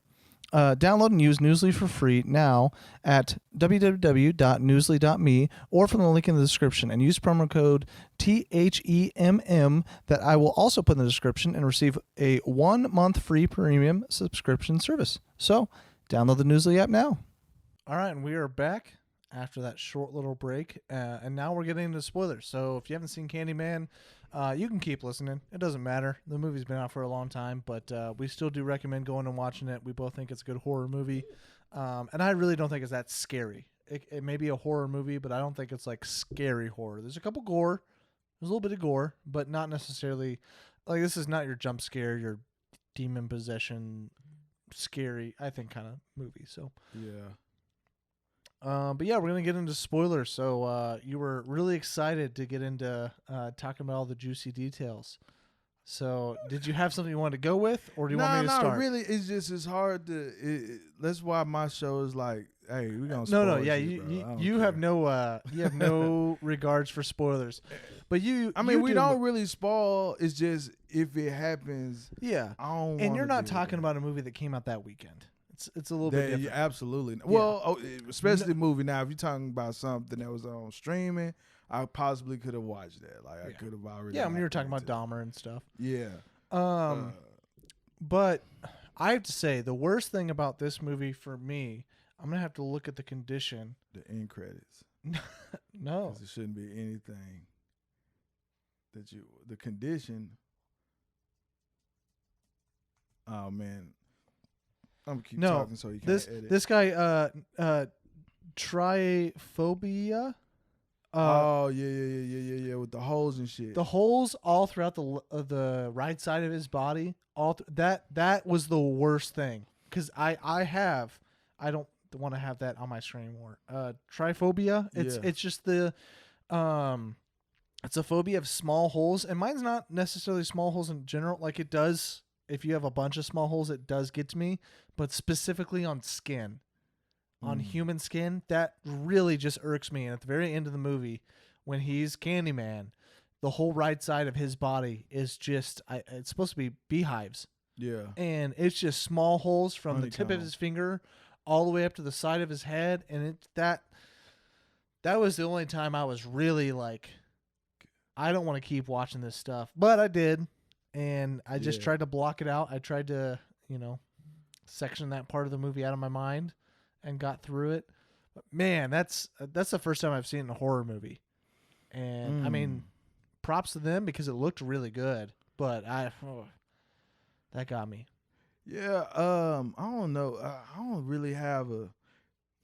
Download and use Newsly for free now at www.newsly.me or from the link in the description, and use promo code THEMM that I will also put in the description and receive a 1 month free premium subscription service. So download the Newsly app now. All right, and we are back after that short little break, and now we're getting into spoilers. So if you haven't seen Candyman, you can keep listening. It doesn't matter. The movie's been out for a long time, but we still do recommend going and watching it. We both think it's a good horror movie, and I really don't think it's that scary. It may be a horror movie, but I don't think it's like scary horror. There's a couple gore. There's a little bit of gore, but not necessarily like this is not your jump scare, your demon possession, scary, I think, kind of movie. So
Yeah.
but yeah, we're going to get into spoilers. So you were really excited to get into talking about all the juicy details. So did you have something you wanted to go with, or do you want me to start?
No, really, it's hard to. That's why my show is like, hey, we're gonna.
No, yeah,
you
you have no regards for spoilers, but
I mean, we don't really spoil. It's just if it happens.
Yeah,
I don't.
And you're not talking about a movie that came out that weekend. It's a little bit different.
Yeah, absolutely. Well, especially the movie. Now, if you're talking about something that was on streaming, I possibly could have watched that. Like I could have already.
Yeah, when you were talking about Dahmer and stuff.
Yeah.
But I have to say the worst thing about this movie for me, I'm gonna have to look at the condition.
The end credits.
No,
'cause it shouldn't be anything that the condition. Oh man. I'm gonna keep talking so you can't edit.
This guy, Tryphobia.
Oh yeah, with the holes and shit.
The holes all throughout the right side of his body. That was the worst thing because I don't want to have that on my screen anymore. Tryphobia. It's just it's a phobia of small holes, and mine's not necessarily small holes in general. Like it does. If you have a bunch of small holes, it does get to me, but specifically on skin, on human skin, that really just irks me. And at the very end of the movie, when he's Candyman, the whole right side of his body is just, it's supposed to be beehives.
Yeah.
And it's just small holes from the tip of his finger all the way up to the side of his head. And that was the only time I was really like, I don't want to keep watching this stuff, but I did. And I just tried to block it out. I tried to, section that part of the movie out of my mind and got through it. But man, that's the first time I've seen a horror movie. And I mean, props to them because it looked really good, but that got me.
Yeah, I don't know. I don't really have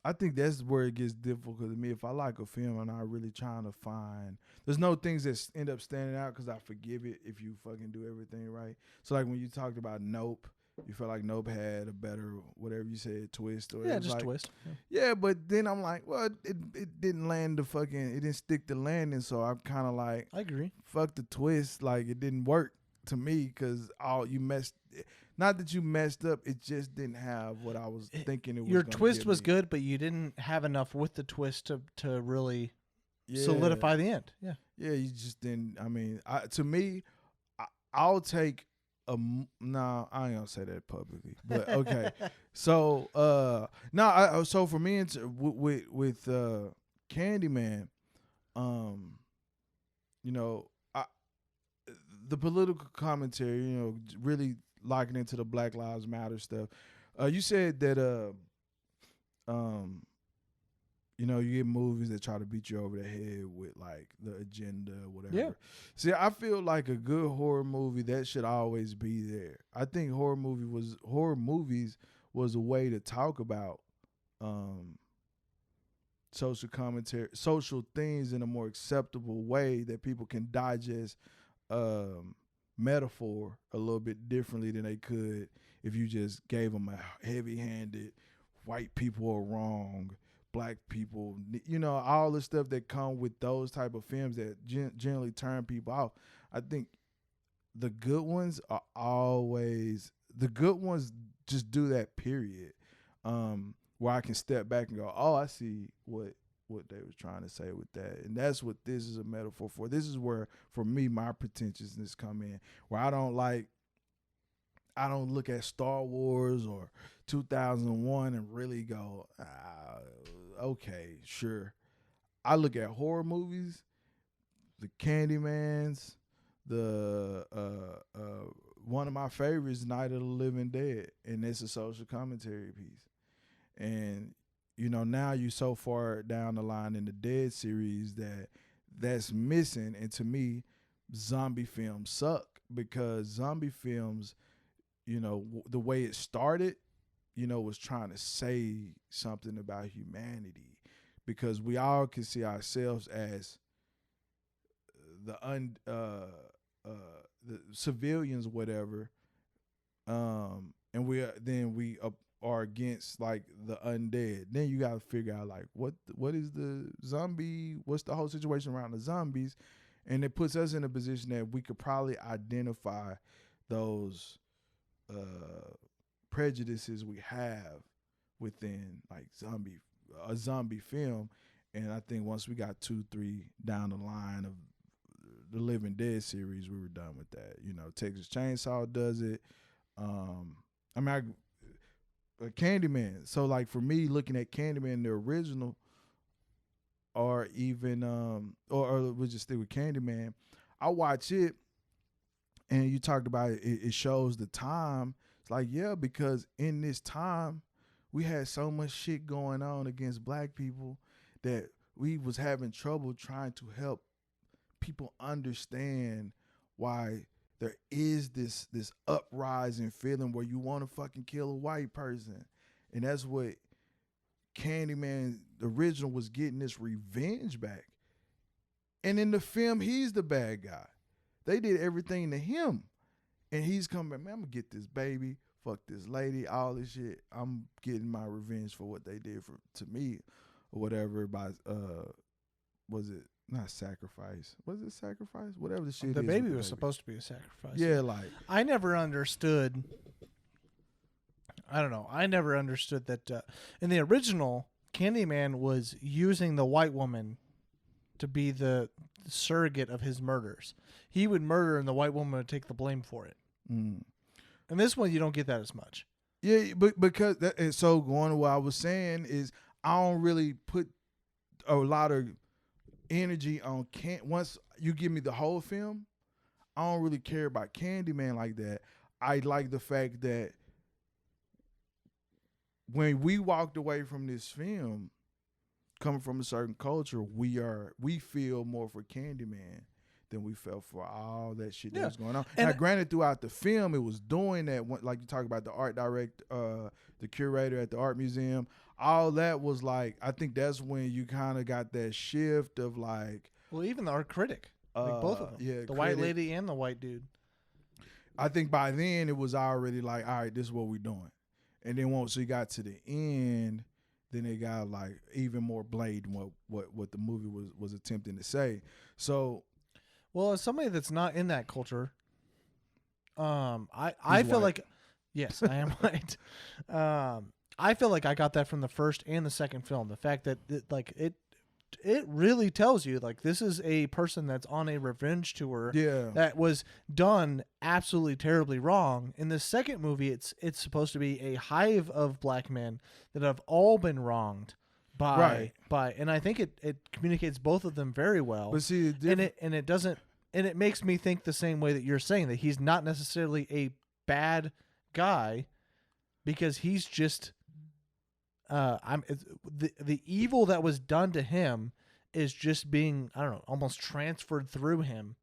I think that's where it gets difficult to me. If I like a film and I'm really trying to find, there's no things that end up standing out because I forgive it if you fucking do everything right. So like when you talked about Nope, You felt like Nope had a better, whatever you said, twist, or
Yeah,
it was
just
like,
twist.
Yeah, but then I'm like, well, it didn't land it didn't stick the landing, so I'm kind of like,
I agree.
fuck the twist, like it didn't work to me because not that you messed up, it just didn't have what I was thinking it was.
Your
gonna
twist
give
was
me.
good, but you didn't have enough with the twist to really
Yeah.
solidify the end. Yeah.
Yeah, you just didn't. I mean, to me, I'll take no, I ain't gonna say that publicly, but okay. So no, so for me with Candyman, you know, the political commentary, you know, really locking into the Black Lives Matter stuff. You said that you know, you get movies that try to beat you over the head with like the agenda or whatever.
Yeah.
See, I feel like a good horror movie that should always be there. I think horror movies was a way to talk about social commentary, social things in a more acceptable way that people can digest metaphor a little bit differently than they could if you just gave them a heavy-handed white people are wrong, black people, you know, all the stuff that come with those type of films that generally turn people off. I think the good ones are always the good ones. Just do that, period. Where I can step back and go, oh, I see what they was trying to say with that, and that's what this is a metaphor for. This is where, for me, my pretentiousness come in, where I don't look at Star Wars or 2001 and really go, okay, sure. I look at horror movies, the Candymans, the one of my favorites, Night of the Living Dead, and it's a social commentary piece. And you know, now you're so far down the line in the Dead series that's missing, and to me, zombie films suck because zombie films, you know, the way it started, you know, was trying to say something about humanity, because we all can see ourselves as the civilians, whatever, and we are against like the undead. Then you got to figure out like what is the zombie? What's the whole situation around the zombies? And it puts us in a position that we could probably identify those prejudices we have within like a zombie film. And I think once we got 2-3 down the line of the Living Dead series, we were done with that. You know, Texas Chainsaw does it. Candyman. So like for me, looking at Candyman, the original, or even or we'll just stick with Candyman. I watch it, and you talked about it shows the time. It's like, yeah, because in this time we had so much shit going on against black people that we was having trouble trying to help people understand why there is this uprising feeling where you want to fucking kill a white person. And that's what Candyman, the original, was getting this revenge back. And in the film, he's the bad guy. They did everything to him. And he's coming back, man, I'm going to get this baby, fuck this lady, all this shit. I'm getting my revenge for what they did to me or whatever by, was it not sacrifice? Was it sacrifice? Whatever the shit
The
is.
baby was supposed to be a sacrifice.
Yeah, like.
I never understood. I don't know. I never understood that in the original, Candyman was using the white woman to be the surrogate of his murders. He would murder and the white woman would take the blame for it. Mm. And this one, you don't get that as much.
Yeah, but because so going to what I was saying is I don't really put a lot of energy on once you give me the whole film, I don't really care about Candyman like that. I like the fact that when we walked away from this film, coming from a certain culture, we feel more for Candyman than we felt for all that shit that was going on. And now, granted, throughout the film, it was doing that. Like you talk about the art director, the curator at the art museum, all that was like, I think that's when you kind of got that shift of like.
Well, even the art critic, like both of them,
yeah,
the white lady and the white dude.
I think by then it was already like, all right, this is what we're doing. And then once we got to the end, then it got like even more blatant what the movie was attempting to say. So,
well, as somebody that's not in that culture, I feel
white.
like, yes, I am white. I feel like I got that from the first and the second film. The fact that it really tells you like this is a person that's on a revenge tour
Yeah.
that was done absolutely terribly wrong. In the second movie, it's supposed to be a hive of black men that have all been wronged by and I think it communicates both of them very well.
But see,
it doesn't, and it makes me think the same way that you're saying, that he's not necessarily a bad guy because he's just the evil that was done to him is just being, I don't know, almost transferred through him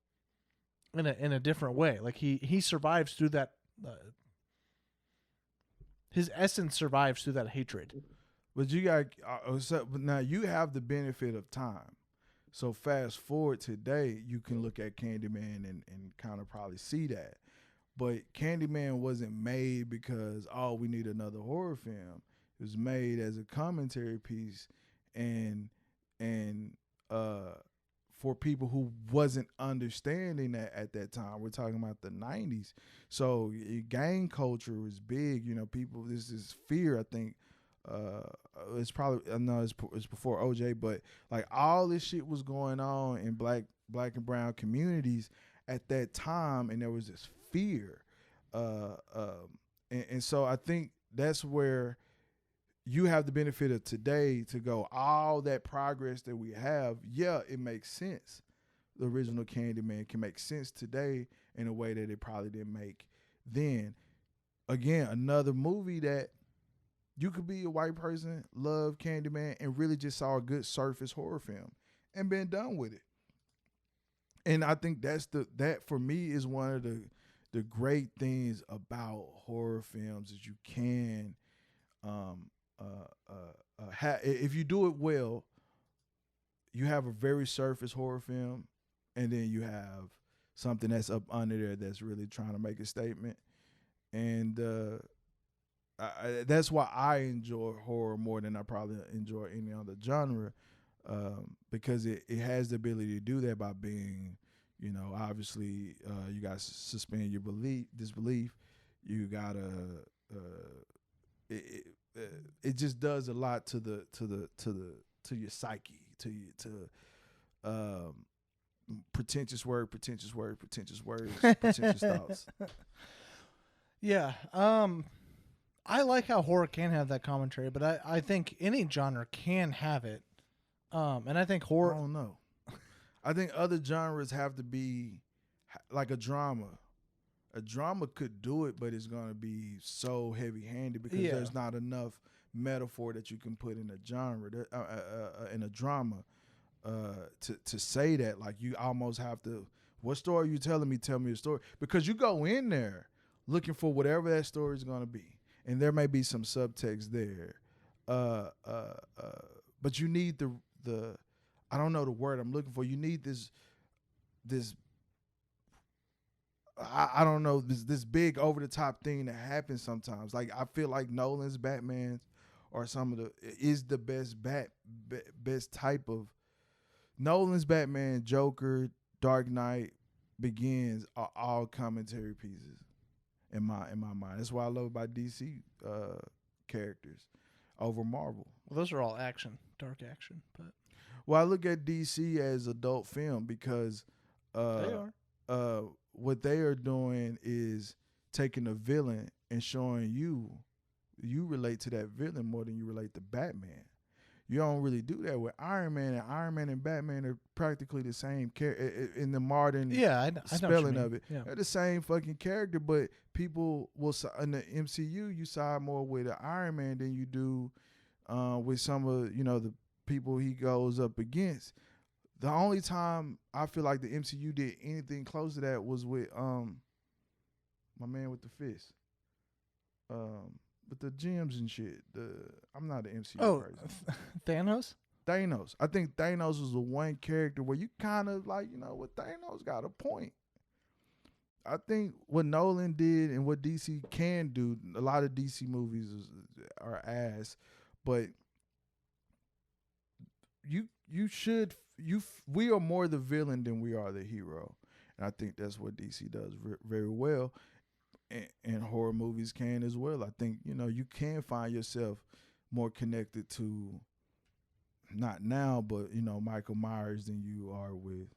in a different way. Like he survives through that. His essence survives through that hatred.
But you got but now you have the benefit of time. So fast forward today, you can look at Candyman and kind of probably see that. But Candyman wasn't made because, oh, we need another horror film. It was made as a commentary piece and for people who wasn't understanding that at that time. We're talking about the 90s. So gang culture was big. You know, people, this is fear, I think. It's probably, I know it's before OJ, but like all this shit was going on in black and brown communities at that time, and there was this fear. And so I think that's where you have the benefit of today to go, all that progress that we have, yeah, it makes sense. The original Candyman can make sense today in a way that it probably didn't make then. Again, another movie that you could be a white person, love Candyman, and really just saw a good surface horror film and been done with it. And I think that for me is one of the great things about horror films is you can if you do it well, you have a very surface horror film, and then you have something that's up under there that's really trying to make a statement. And that's why I enjoy horror more than I probably enjoy any other genre, because it has the ability to do that by being, you know, obviously you got to suspend your disbelief. You got to it just does a lot to your psyche, to pretentious words, pretentious thoughts.
Yeah. I like how horror can have that commentary, but I think any genre can have it. And I think horror.
I don't know. I think other genres have to be like a drama. A drama could do it, but it's going to be so heavy-handed because there's not enough metaphor that you can put in a genre, in a drama, to say that. Like, you almost have to, what story are you telling me? Tell me a story. Because you go in there looking for whatever that story is going to be, and there may be some subtext there, but you need the I don't know the word I'm looking for. You need this I don't know, this big over the top thing that happens sometimes. Like, I feel like Nolan's Batman or is the best type of Nolan's Batman, Joker, Dark Knight, Begins are all commentary pieces in my mind. That's why I love about DC characters over Marvel.
Well, those are all action, dark action, but
well, I look at DC as adult film because
they are.
What they are doing is taking a villain and showing you relate to that villain more than you relate to Batman. You don't really do that with Iron Man, and Iron Man and Batman are practically the same character in the modern spelling of it.
Yeah.
They're the same fucking character, but people will, in the MCU, you side more with an Iron Man than you do with some of, the people he goes up against. The only time I feel like the MCU did anything close to that was with my man with the fist. With the gems and shit. I'm not an MCU person.
Thanos?
Thanos. I think Thanos was the one character where you kind of like, what, Thanos got a point. what Nolan did and what DC can do, a lot of DC movies are ass, but we are more the villain than we are the hero. And I think that's what DC does very well. And horror movies can as well. I think, you can find yourself more connected to, not now, but, Michael Myers than you are with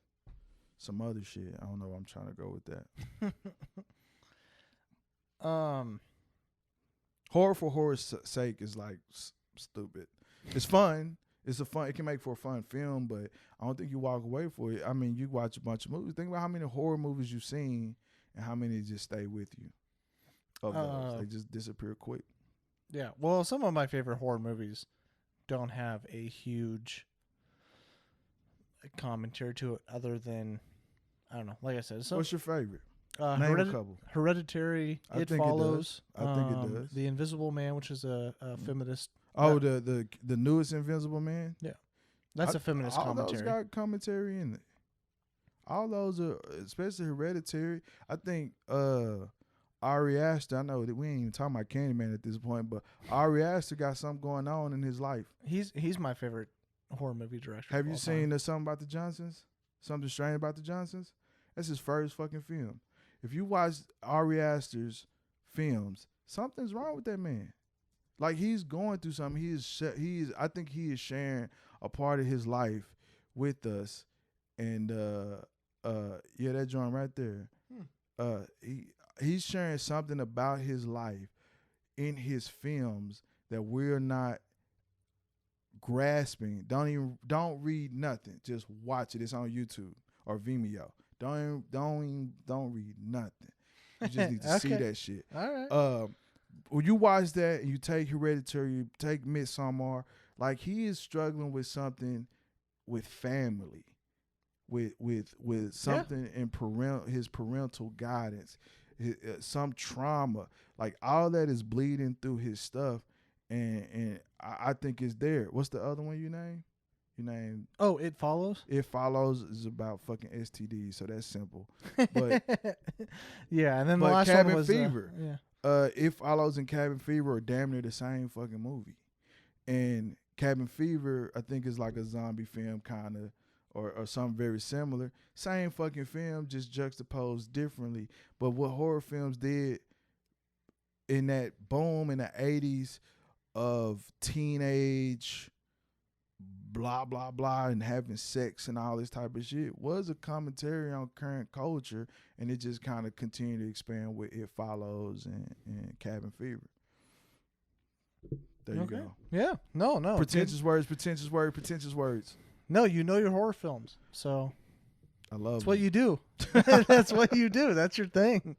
some other shit. I don't know where I'm trying to go with that. Horror for horror's sake is like stupid. It's fun. It can make for a fun film, but I don't think you walk away for it. I mean, you watch a bunch of movies. Think about how many horror movies you've seen and how many just stay with you. Of those, they just disappear quick.
Yeah. Well, some of my favorite horror movies don't have a huge commentary to it, other than, I don't know. Like I said,
what's your favorite?
Name a couple. Hereditary. It Follows.
I think it does.
The Invisible Man, which is a feminist.
Oh, the newest Invisible Man.
Yeah, that's a feminist commentary.
All those got commentary in it. All those are, especially Hereditary. I think Ari Aster. I know that we ain't even talking about Candyman at this point, but Ari Aster got something going on in his life.
He's my favorite horror movie director.
Have you seen Something About the Johnsons? Something Strange About the Johnsons? That's his first fucking film. If you watch Ari Aster's films, something's wrong with that man. Like, he's going through something. I think he is sharing a part of his life with us. And that joint right there. He's sharing something about his life in his films that we're not grasping. Don't read nothing. Just watch it. It's on YouTube or Vimeo. Don't read nothing. You just need to see that shit.
All right.
When you watch that and you take Hereditary, you take Midsommar, like, he is struggling with something with family, with something in his parental guidance, some trauma, like, all that is bleeding through his stuff, and I think it's there. What's the other one you named?
Oh, It Follows?
It Follows is about fucking STDs, so that's simple. But
yeah, and then the last
Cabin
one was
Fever.
yeah.
It Follows and Cabin Fever are damn near the same fucking movie. And Cabin Fever, I think, is like a zombie film kind of, or something very similar. Same fucking film, just juxtaposed differently. But what horror films did in that boom in the 80s of teenage blah, blah, blah, and having sex and all this type of shit was a commentary on current culture, and it just kind of continued to expand with It Follows and Cabin Fever. There you go.
Yeah. No.
Pretentious words.
No, you know your horror films, so
I love
that's what you do. That's what you do. That's your thing.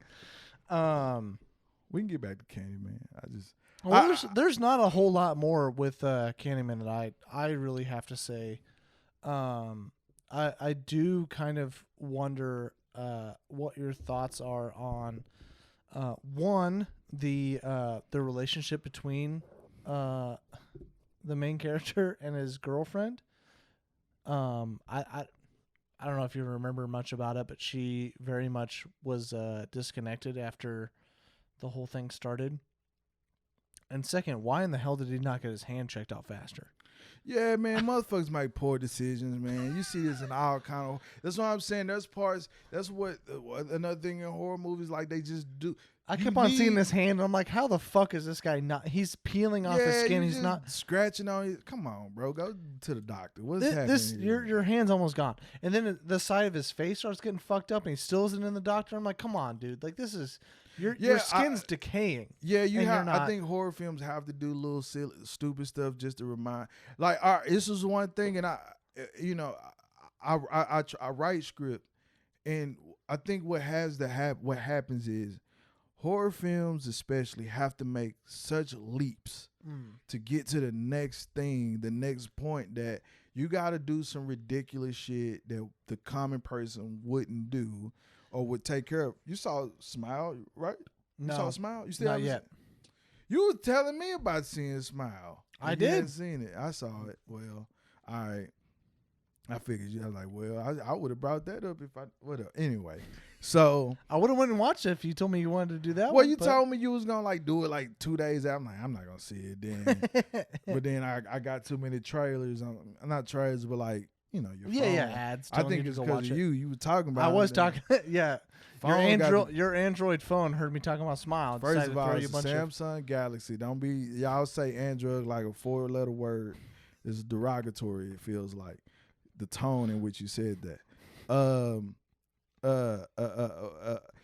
We can get back to Candyman.
There's not a whole lot more with Candyman that I really have to say. I do kind of wonder what your thoughts are on one, the relationship between the main character and his girlfriend. I don't know if you remember much about it, but she very much was disconnected after the whole thing started. And second, why in the hell did he not get his hand checked out faster?
Yeah, man, motherfuckers make poor decisions, man. You see this in all kind of. That's what I'm saying. There's parts. That's what another thing in horror movies, like, they just do.
I kept on seeing this hand, and I'm like, how the fuck is this guy not? He's peeling off his skin. He's not
scratching on it. Come on, bro. Go to the doctor. What's happening?
Your hand's almost gone. And then the side of his face starts getting fucked up, and he still isn't in the doctor. I'm like, come on, dude. Like, this is your skin's decaying.
Yeah, I think horror films have to do little silly, stupid stuff just to remind. Like, this is one thing, and I write script, and I think what happens is, horror films especially have to make such leaps to get to the next thing, the next point, that you got to do some ridiculous shit that the common person wouldn't do or would take care of. You saw Smile, right?
No.
You saw Smile? You still
not
haven't
yet.
You were telling me about seeing Smile.
I
You
did.
hadn't seen it. I saw it. Well, all right. I figured you. I was like, well, I would have brought that up if I would have. Anyway, So
I would have went and watched it if you told me you wanted to do that.
well, you told me you was gonna like do it like 2 days out. I'm like, I'm not gonna see it then. But then I got too many trailers. Not trailers, but like your phone.
ads.
I
Telling
think
you
it's
to go
because
watch
of
it.
you. You were talking about.
I was
it,
talking. Yeah,
phone
your Android phone heard me talking about Smile.
First
Decided
of
to
all,
throw you
it's
a
a
bunch
Samsung Galaxy. Don't be y'all say Android like a 4-letter word. It's derogatory. It feels like the tone in which you said that.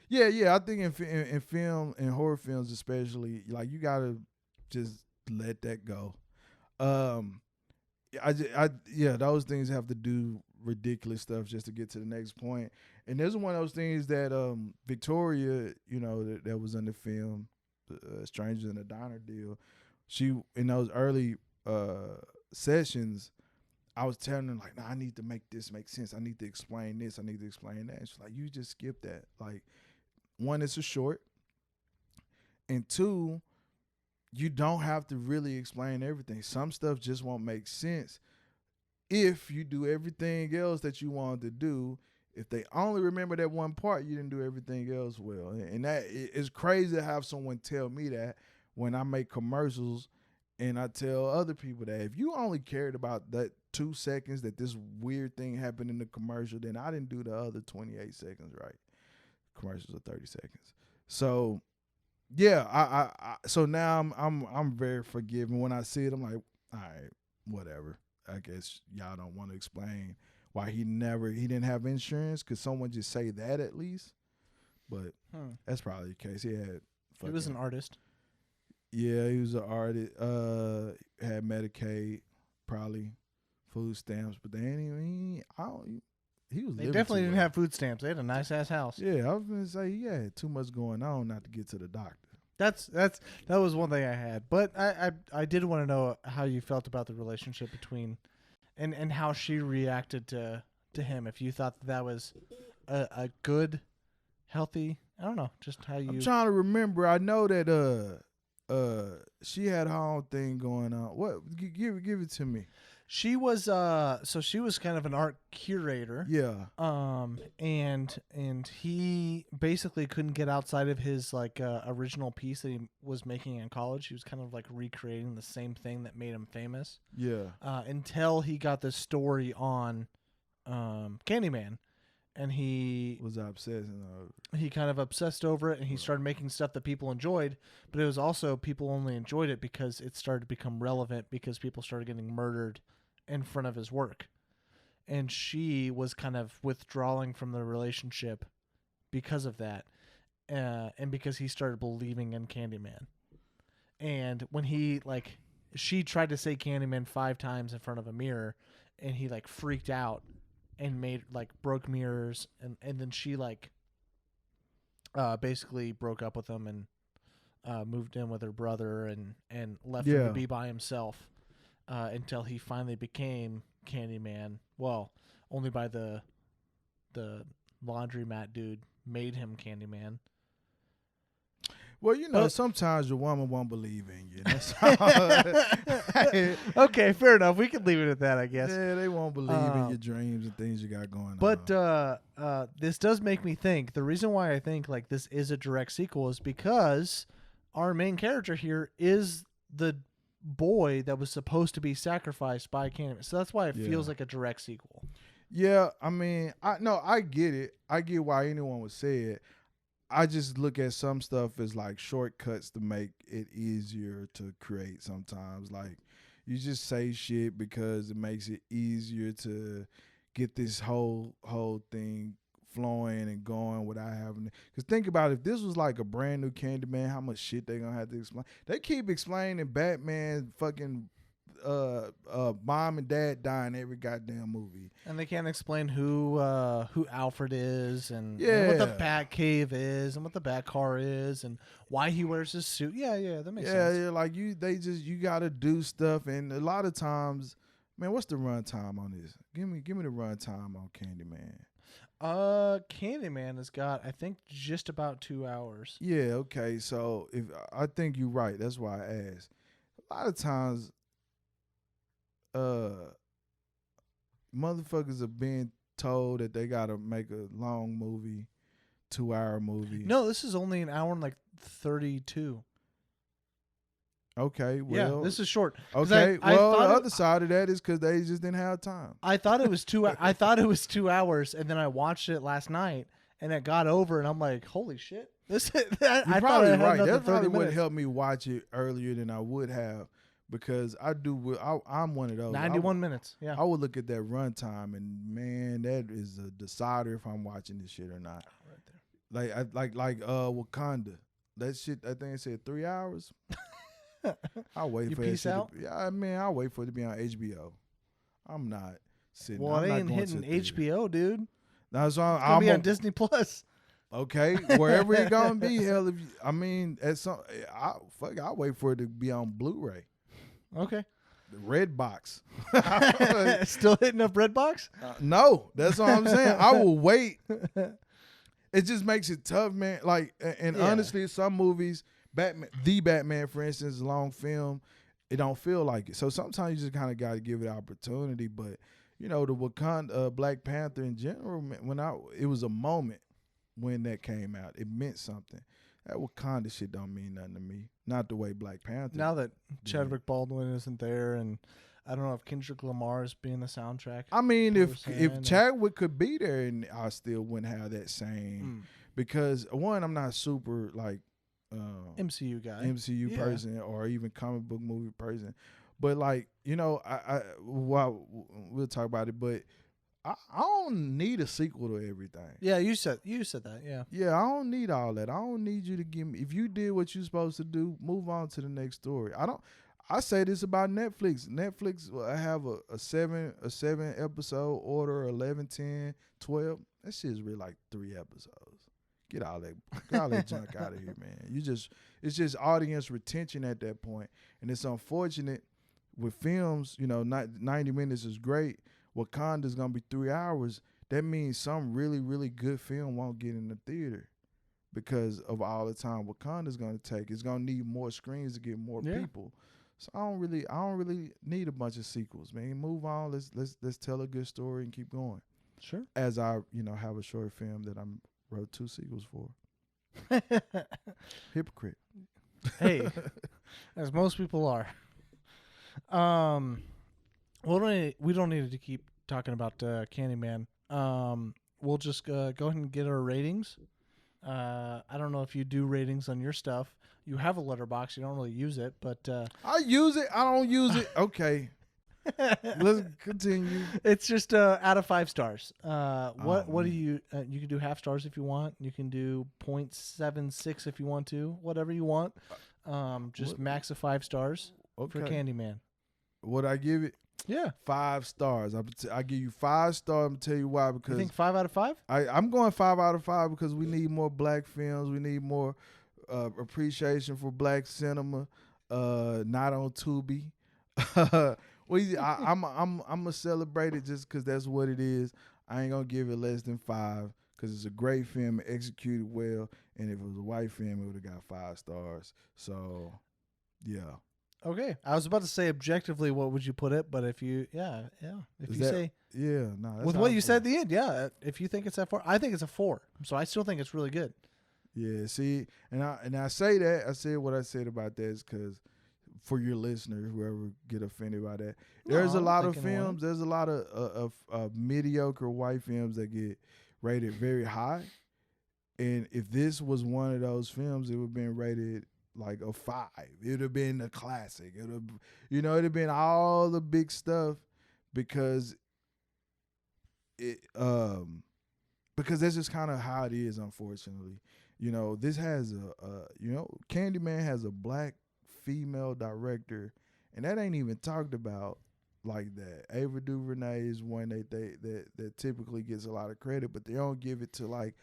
Yeah. I think in film and horror films especially, like you gotta just let that go. Those things have to do ridiculous stuff just to get to the next point. And there's one of those things that Victoria, that was in the film, Strangers in the Diner deal. She in those early sessions, I was telling her like, I need to make this make sense. I need to explain this. I need to explain that. And she's like, you just skip that. Like, one, it's a short, and two, you don't have to really explain everything. Some stuff just won't make sense if you do everything else that you wanted to do. If they only remember that one part, you didn't do everything else well. And that it's crazy to have someone tell me that when I make commercials and I tell other people that if you only cared about that 2 seconds that this weird thing happened in the commercial, then I didn't do the other 28 seconds right. Commercials are 30 seconds. So yeah, so now I'm very forgiving. When I see it, I'm like, all right, whatever. I guess y'all don't want to explain why he didn't have insurance. Could someone just say that at least? But that's probably the case. He
was an artist.
Yeah, he was an artist. Had Medicaid, probably food stamps, but he was.
They definitely didn't have food stamps. They had a nice ass house.
Yeah, I was gonna say he had too much going on not to get to the doctor.
That was one thing I had, but I did want to know how you felt about the relationship between, and how she reacted to him. If you thought that was a good, healthy, I don't know, just how you.
I'm trying to remember. I know that she had her own thing going on. What? Give it to me.
She was she was kind of an art curator.
Yeah.
And he basically couldn't get outside of his original piece that he was making in college. He was kind of like recreating the same thing that made him famous.
Yeah.
Until he got this story on Candyman, and he
was obsessing over it.
He kind of obsessed over it, and he started making stuff that people enjoyed, but it was also people only enjoyed it because it started to become relevant because people started getting murdered in front of his work. And she was kind of withdrawing from the relationship because of that, and because he started believing in Candyman. And when she tried to say Candyman 5 times in front of a mirror, and he freaked out and broke mirrors, and then she basically broke up with him and moved in with her brother and left him to be by himself until he finally became Candyman. Well, only by the laundromat dude made him Candyman.
Well, sometimes your woman won't believe in you. That's all.
Okay, fair enough. We can leave it at that, I guess.
Yeah, they won't believe in your dreams and things you got going on.
But this does make me think. The reason why I think this is a direct sequel is because our main character here is the boy that was supposed to be sacrificed by Candyman. So that's why it feels like a direct sequel.
Yeah, I mean, I get it. I get why anyone would say it. I just look at some stuff as shortcuts to make it easier to create sometimes. You just say shit because it makes it easier to get this whole thing flowing and going without having to. Because think about it, if this was a brand new Candyman, how much shit they gonna have to explain. They keep explaining Batman fucking mom and dad dying every goddamn movie,
and they can't explain who Alfred is and what the Bat Cave is and what the Bat Car is and why he wears his suit. Yeah, that makes sense.
Yeah, you gotta do stuff, and a lot of times, man, what's the runtime on this? Give me the runtime on Candyman.
Candyman has got, I think, just about 2 hours.
Yeah, okay. So I think you're right. That's why I asked. A lot of times, motherfuckers are being told that they gotta make a long movie 2-hour movie.
No, this is only an hour and like 32.
Okay, well,
yeah, this is short. 'Cause
okay.
I
Well, the
thought
other side of that is because they just didn't have time.
I thought it was I thought it was 2 hours, and then I watched it last night, and it got over, and I'm like, holy shit! This I
You're
thought
probably
I had
right.
another
That
30
probably would
minutes.
help me watch it earlier than I would have, because I'm one of those.
91 minutes. Yeah.
I would look at that runtime, and man, that is a decider if I'm watching this shit or not.
Right there.
Like Wakanda. That shit, I think it said 3 hours. I'll wait
You
for that
peace
shit
out?
yeah, man, I'll wait for it to be on HBO. I'm not sitting.
Well,
I'm
it
not
ain't
going
hitting
to the theater.
HBO, dude.
That's
It's
why
gonna
I'm
be on Disney Plus.
okay, wherever it gonna be. Hell, at some, I'll wait for it to be on Blu-ray,
Okay.
the red box.
Still hitting up Redbox?
No, that's what I'm saying. I will wait. It just makes it tough, man. Like, and
Yeah.
honestly, some movies, Batman, for instance, is a long film. It don't feel like it. So sometimes you just kind of got to give it opportunity. But the Wakanda, Black Panther in general, man, it was a moment when that came out. It meant something. That Wakanda shit don't mean nothing to me. Not the way Black Panther.
Now that Chadwick Baldwin isn't there, and I don't know if Kendrick Lamar is being the soundtrack.
I mean, if
person,
Chadwick could be there, and I still wouldn't have that same. Because one, I'm not super like
MCU guy,
MCU
Yeah.
person, or even comic book movie person. But like, we'll talk about it. But I don't need a sequel to everything.
Yeah, you said that. Yeah.
Yeah, I don't need all that. I don't need you to give me. If you did what you're supposed to do, move on to the next story. I say this about Netflix. Netflix will have a seven episode order, 11, 10, 12. That shit is really like 3 episodes. Get all that junk out of here, man. It's just audience retention at that point. And it's unfortunate with films, 90 minutes is great. Wakanda's gonna be 3 hours. That means some really, really good film won't get in the theater because of all the time Wakanda's gonna take. It's gonna need more screens to get more people. So I don't really need a bunch of sequels, man. Move on. Let's tell a good story and keep going.
Sure.
As I, have a short film that I'm wrote 2 sequels for. Hypocrite.
Hey, as most people are. We don't need to keep talking about Candyman. We'll just go ahead and get our ratings. I don't know if you do ratings on your stuff. You have a letterbox. You don't really use it, but
I use it. I don't use it. Okay. Let's continue.
it's just out of 5 stars. What do you? You can do half stars if you want. You can do 0.76 if you want to. Whatever you want. Just max of 5 stars for Candyman.
Would I give it?
Yeah.
5 stars. I give you 5 stars. I'm gonna tell you why. Because
You think 5 out of 5?
I'm going 5 out of 5 because we need more black films. We need more appreciation for black cinema. Not on Tubi. I'm gonna celebrate it just because that's what it is. I ain't gonna give it less than 5 because it's a great film, executed well. And if it was a white film, it would have got 5 stars. So, yeah.
Okay, I was about to say objectively, what would you put it? But if you, say
that's
with
how
what
I
you
feel.
said at the end, yeah. If you think it's at 4, I think it's a 4. So I still think it's really good.
Yeah, see, and I say that, I said what I said about that is because for your listeners, whoever get offended by that, there's a lot of films, there's a lot of mediocre white films that get rated very high. And if this was one of those films, it would have been rated like a 5. It would have been a classic. It would have been all the big stuff because that's just kind of how it is, unfortunately. This has Candyman has a black female director, and that ain't even talked about like that. Ava DuVernay is one that typically gets a lot of credit, but they don't give it to like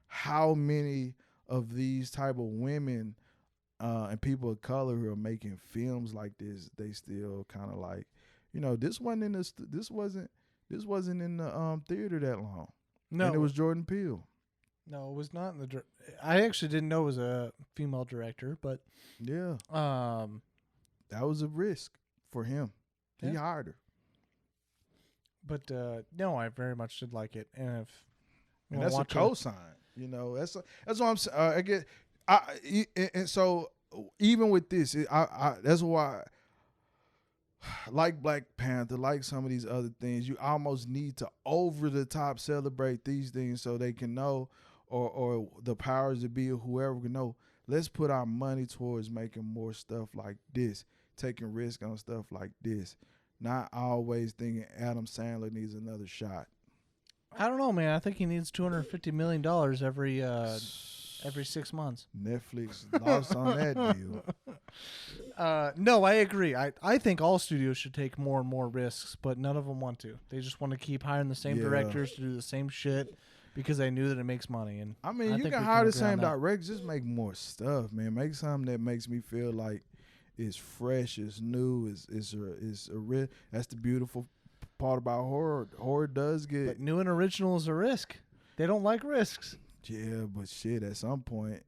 how many of these type of women and people of color who are making films like this. They still kind of like, this wasn't in the theater that long.
No,
and it was Jordan Peele.
No, it was not in the. I actually didn't know it was a female director, but
yeah, that was a risk for him. He hired her.
But no, I very much did like it, and if
and that's a cosign. You know, that's what I'm saying. I get, and so even with this, that's why, like Black Panther, like some of these other things, you almost need to over the top celebrate these things so they can know, or the powers that be, or whoever can know. Let's put our money towards making more stuff like this, taking risk on stuff like this, not always thinking Adam Sandler needs another shot.
I don't know, man. I think he needs $250 million every 6 months.
Netflix lost on that deal.
No, I agree. I think all studios should take more and more risks, but none of them want to. They just want to keep hiring the same directors to do the same shit because they knew that it makes money. And
I mean, you can hire the same directors, just make more stuff, man. Make something that makes me feel like it's fresh, it's new, it's a real. That's the beautiful part about horror. Horror does get,
but new and original is a risk. They don't like risks.
Yeah, but shit, at some point,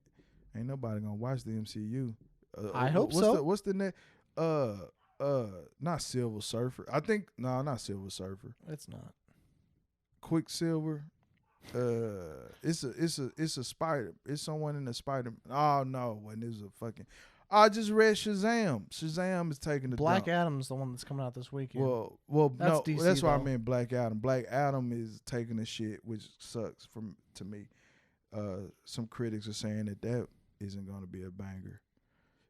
ain't nobody gonna watch the MCU.
I hope so.
What's the next? Not Silver Surfer. I think not Silver Surfer.
It's not.
Quicksilver. It's a spider. It's someone in the Spider. Oh no, when there's a fucking. I just read Shazam. Shazam is taking the
Black
dump.
Adam's the one that's coming out this weekend.
Well,
that's
no,
DC,
that's why I
though.
meant Black Adam. Black Adam is taking the shit, which sucks to me. Some critics are saying that isn't going to be a banger.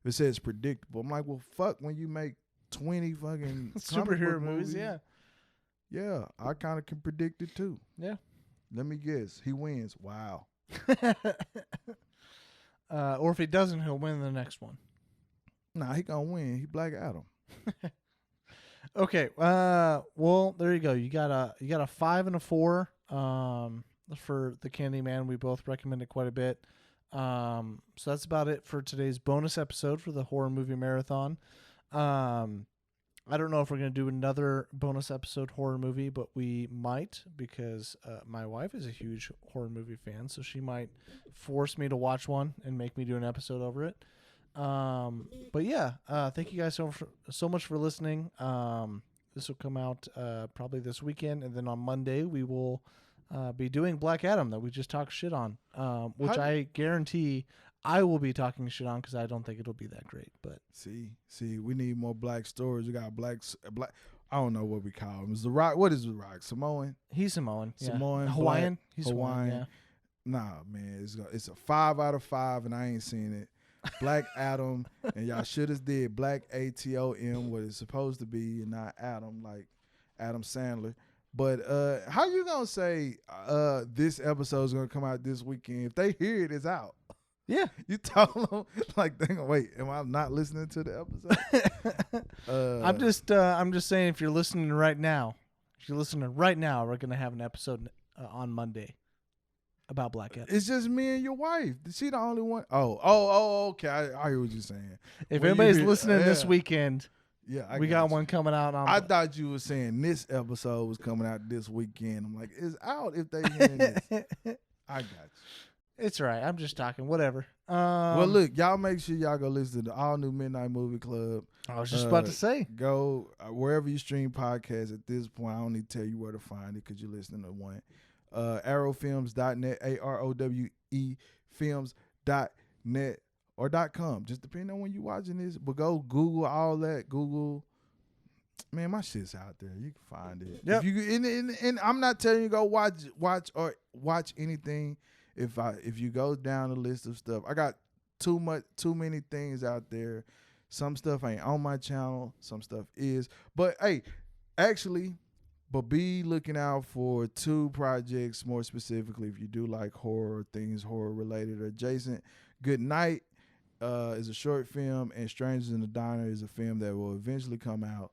It says predictable. I'm like, well, fuck, when you make 20 fucking
superhero movies, yeah.
Yeah, I kind of can predict it too.
Yeah.
Let me guess. He wins. Wow.
Or if he doesn't, he'll win the next one.
Nah, he going to win. He Black Adam.
Okay. Well, there you go. You got a 5 and a 4 for the Candyman. We both recommend it quite a bit. So that's about it for today's bonus episode for the horror movie marathon. I don't know if we're going to do another bonus episode horror movie, but we might, because my wife is a huge horror movie fan, so she might force me to watch one and make me do an episode over it. But yeah, thank you guys so much for listening. This will come out probably this weekend, and then on Monday we will be doing Black Adam that we just talked shit on, which I guarantee I will be talking shit on because I don't think it'll be that great. But
see, we need more black stories. We got black. I don't know what we call him. Is the Rock? What is the Rock? Samoan?
He's Samoan. Yeah.
Samoan.
Hawaiian.
Black,
He's
Hawaiian.
Hawaiian. Yeah.
Nah, man, it's a 5 out of 5, and I ain't seen it. Black Adam, and y'all should have did Black ATOM, what it's supposed to be, and not Adam like Adam Sandler. But how you gonna say this episode is gonna come out this weekend if they hear it is out?
Yeah,
you told them like, they gonna wait. Am I not listening to the episode?
I'm just saying, if you're listening right now, we're gonna have an episode on Monday about Black Adam.
It's just me and your wife. Is she the only one? Oh, okay. I hear what you're saying.
If anybody's listening this weekend,
yeah,
we got one coming out.
I thought you were saying this episode was coming out this weekend. I'm like, it's out if they hearing this. I got you.
It's all right. I'm just talking. Whatever.
Well, look, y'all make sure y'all go listen to the all new Midnight Movie Club.
I was just about to say.
Go wherever you stream podcasts at this point. I don't need to tell you where to find it because you're listening to one. Arrowfilms.net, AROWE films.net or .com, just depending on when you're watching this. But go Google all that. Google, man, my shit's out there. You can find it.
Yep.
If you and I'm not telling you go watch anything. If you go down the list of stuff, I got too many things out there. Some stuff ain't on my channel. Some stuff is. But hey, actually. But be looking out for 2 projects more specifically if you do like horror, things horror related or adjacent. Good Night is a short film, and Strangers in the Diner is a film that will eventually come out,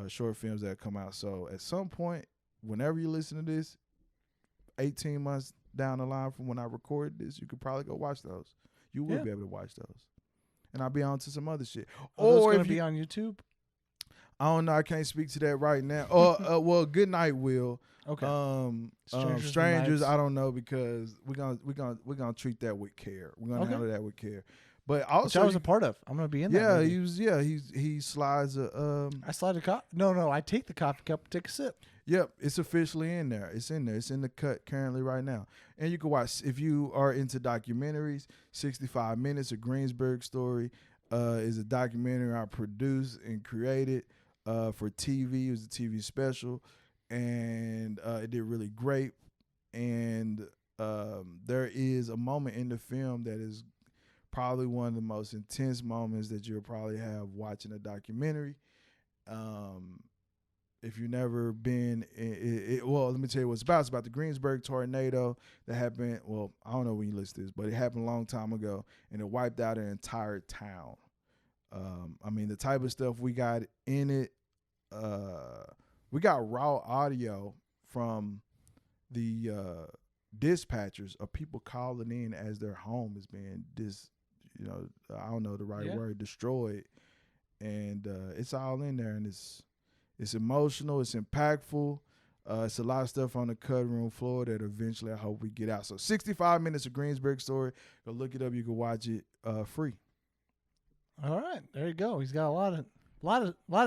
short films that come out. So at some point, whenever you listen to this, 18 months down the line from when I recorded this, you could probably go watch those. You will be able to watch those. And I'll be on to some other shit.
Are those going to be on YouTube?
I don't know. I can't speak to that right now. Well, Good Night will.
Okay.
Strangers, I don't know because we're gonna treat that with care. We're gonna handle that with care. But also,
which I was a part of. I'm gonna be in that.
Yeah,
movie.
he slides a.
I slide a cup. No, I take the coffee cup, take a sip.
Yep, it's officially in there. It's in there. It's in the cut currently right now. And you can watch, if you are into documentaries, 65 Minutes, A Greensburg Story is a documentary I produced and created for TV. It was a TV special, and it did really great. And there is a moment in the film that is probably one of the most intense moments that you'll probably have watching a documentary. If you've never been, well, let me tell you what it's about. It's about the Greensburg tornado that happened. Well, I don't know when you listen to this, but it happened a long time ago, and it wiped out an entire town. I mean, the type of stuff we got in it, we got raw audio from the dispatchers of people calling in as their home is being I don't know the right word, destroyed. And it's all in there, and it's emotional, it's impactful. It's a lot of stuff on the cutting room floor that eventually I hope we get out. So 65 Minutes of Greensburg Story. Go look it up. You can watch it free.
All right, there you go. He's got a lot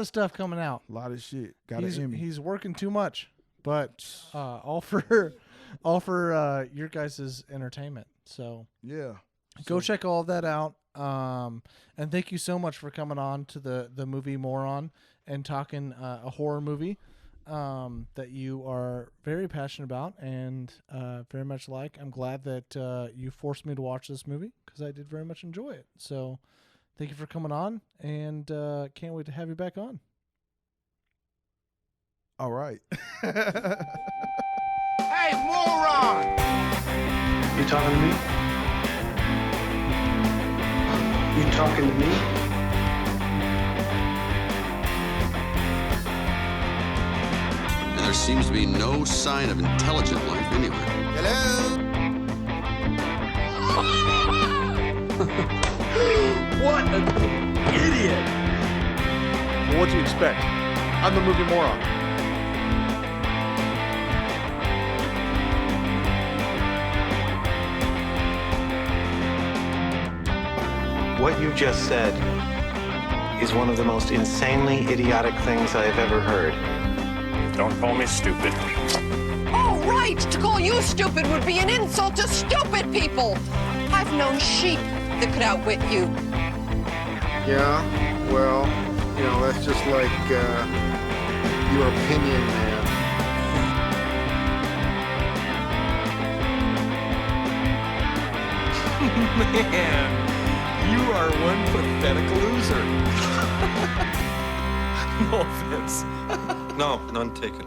of stuff coming out.
A lot of shit. Got an Emmy.
He's working too much, but all for your guys' entertainment. So
yeah,
go check all of that out. And thank you so much for coming on to the Movie Moron and talking a horror movie that you are very passionate about and very much like. I'm glad that you forced me to watch this movie because I did very much enjoy it. So thank you for coming on, and can't wait to have you back on.
All right.
Hey, moron!
You talking to me? You talking to me?
And there seems to be no sign of intelligent life anywhere.
Hello?
What an idiot!
Well, what do you expect? I'm the Movie Moron.
What you just said is one of the most insanely idiotic things I have ever heard.
Don't call me stupid.
Oh, right! To call you stupid would be an insult to stupid people! I've known sheep that could outwit you.
Yeah, well, that's just like your opinion, man.
Man, you are one pathetic loser. No offense.
No, none taken.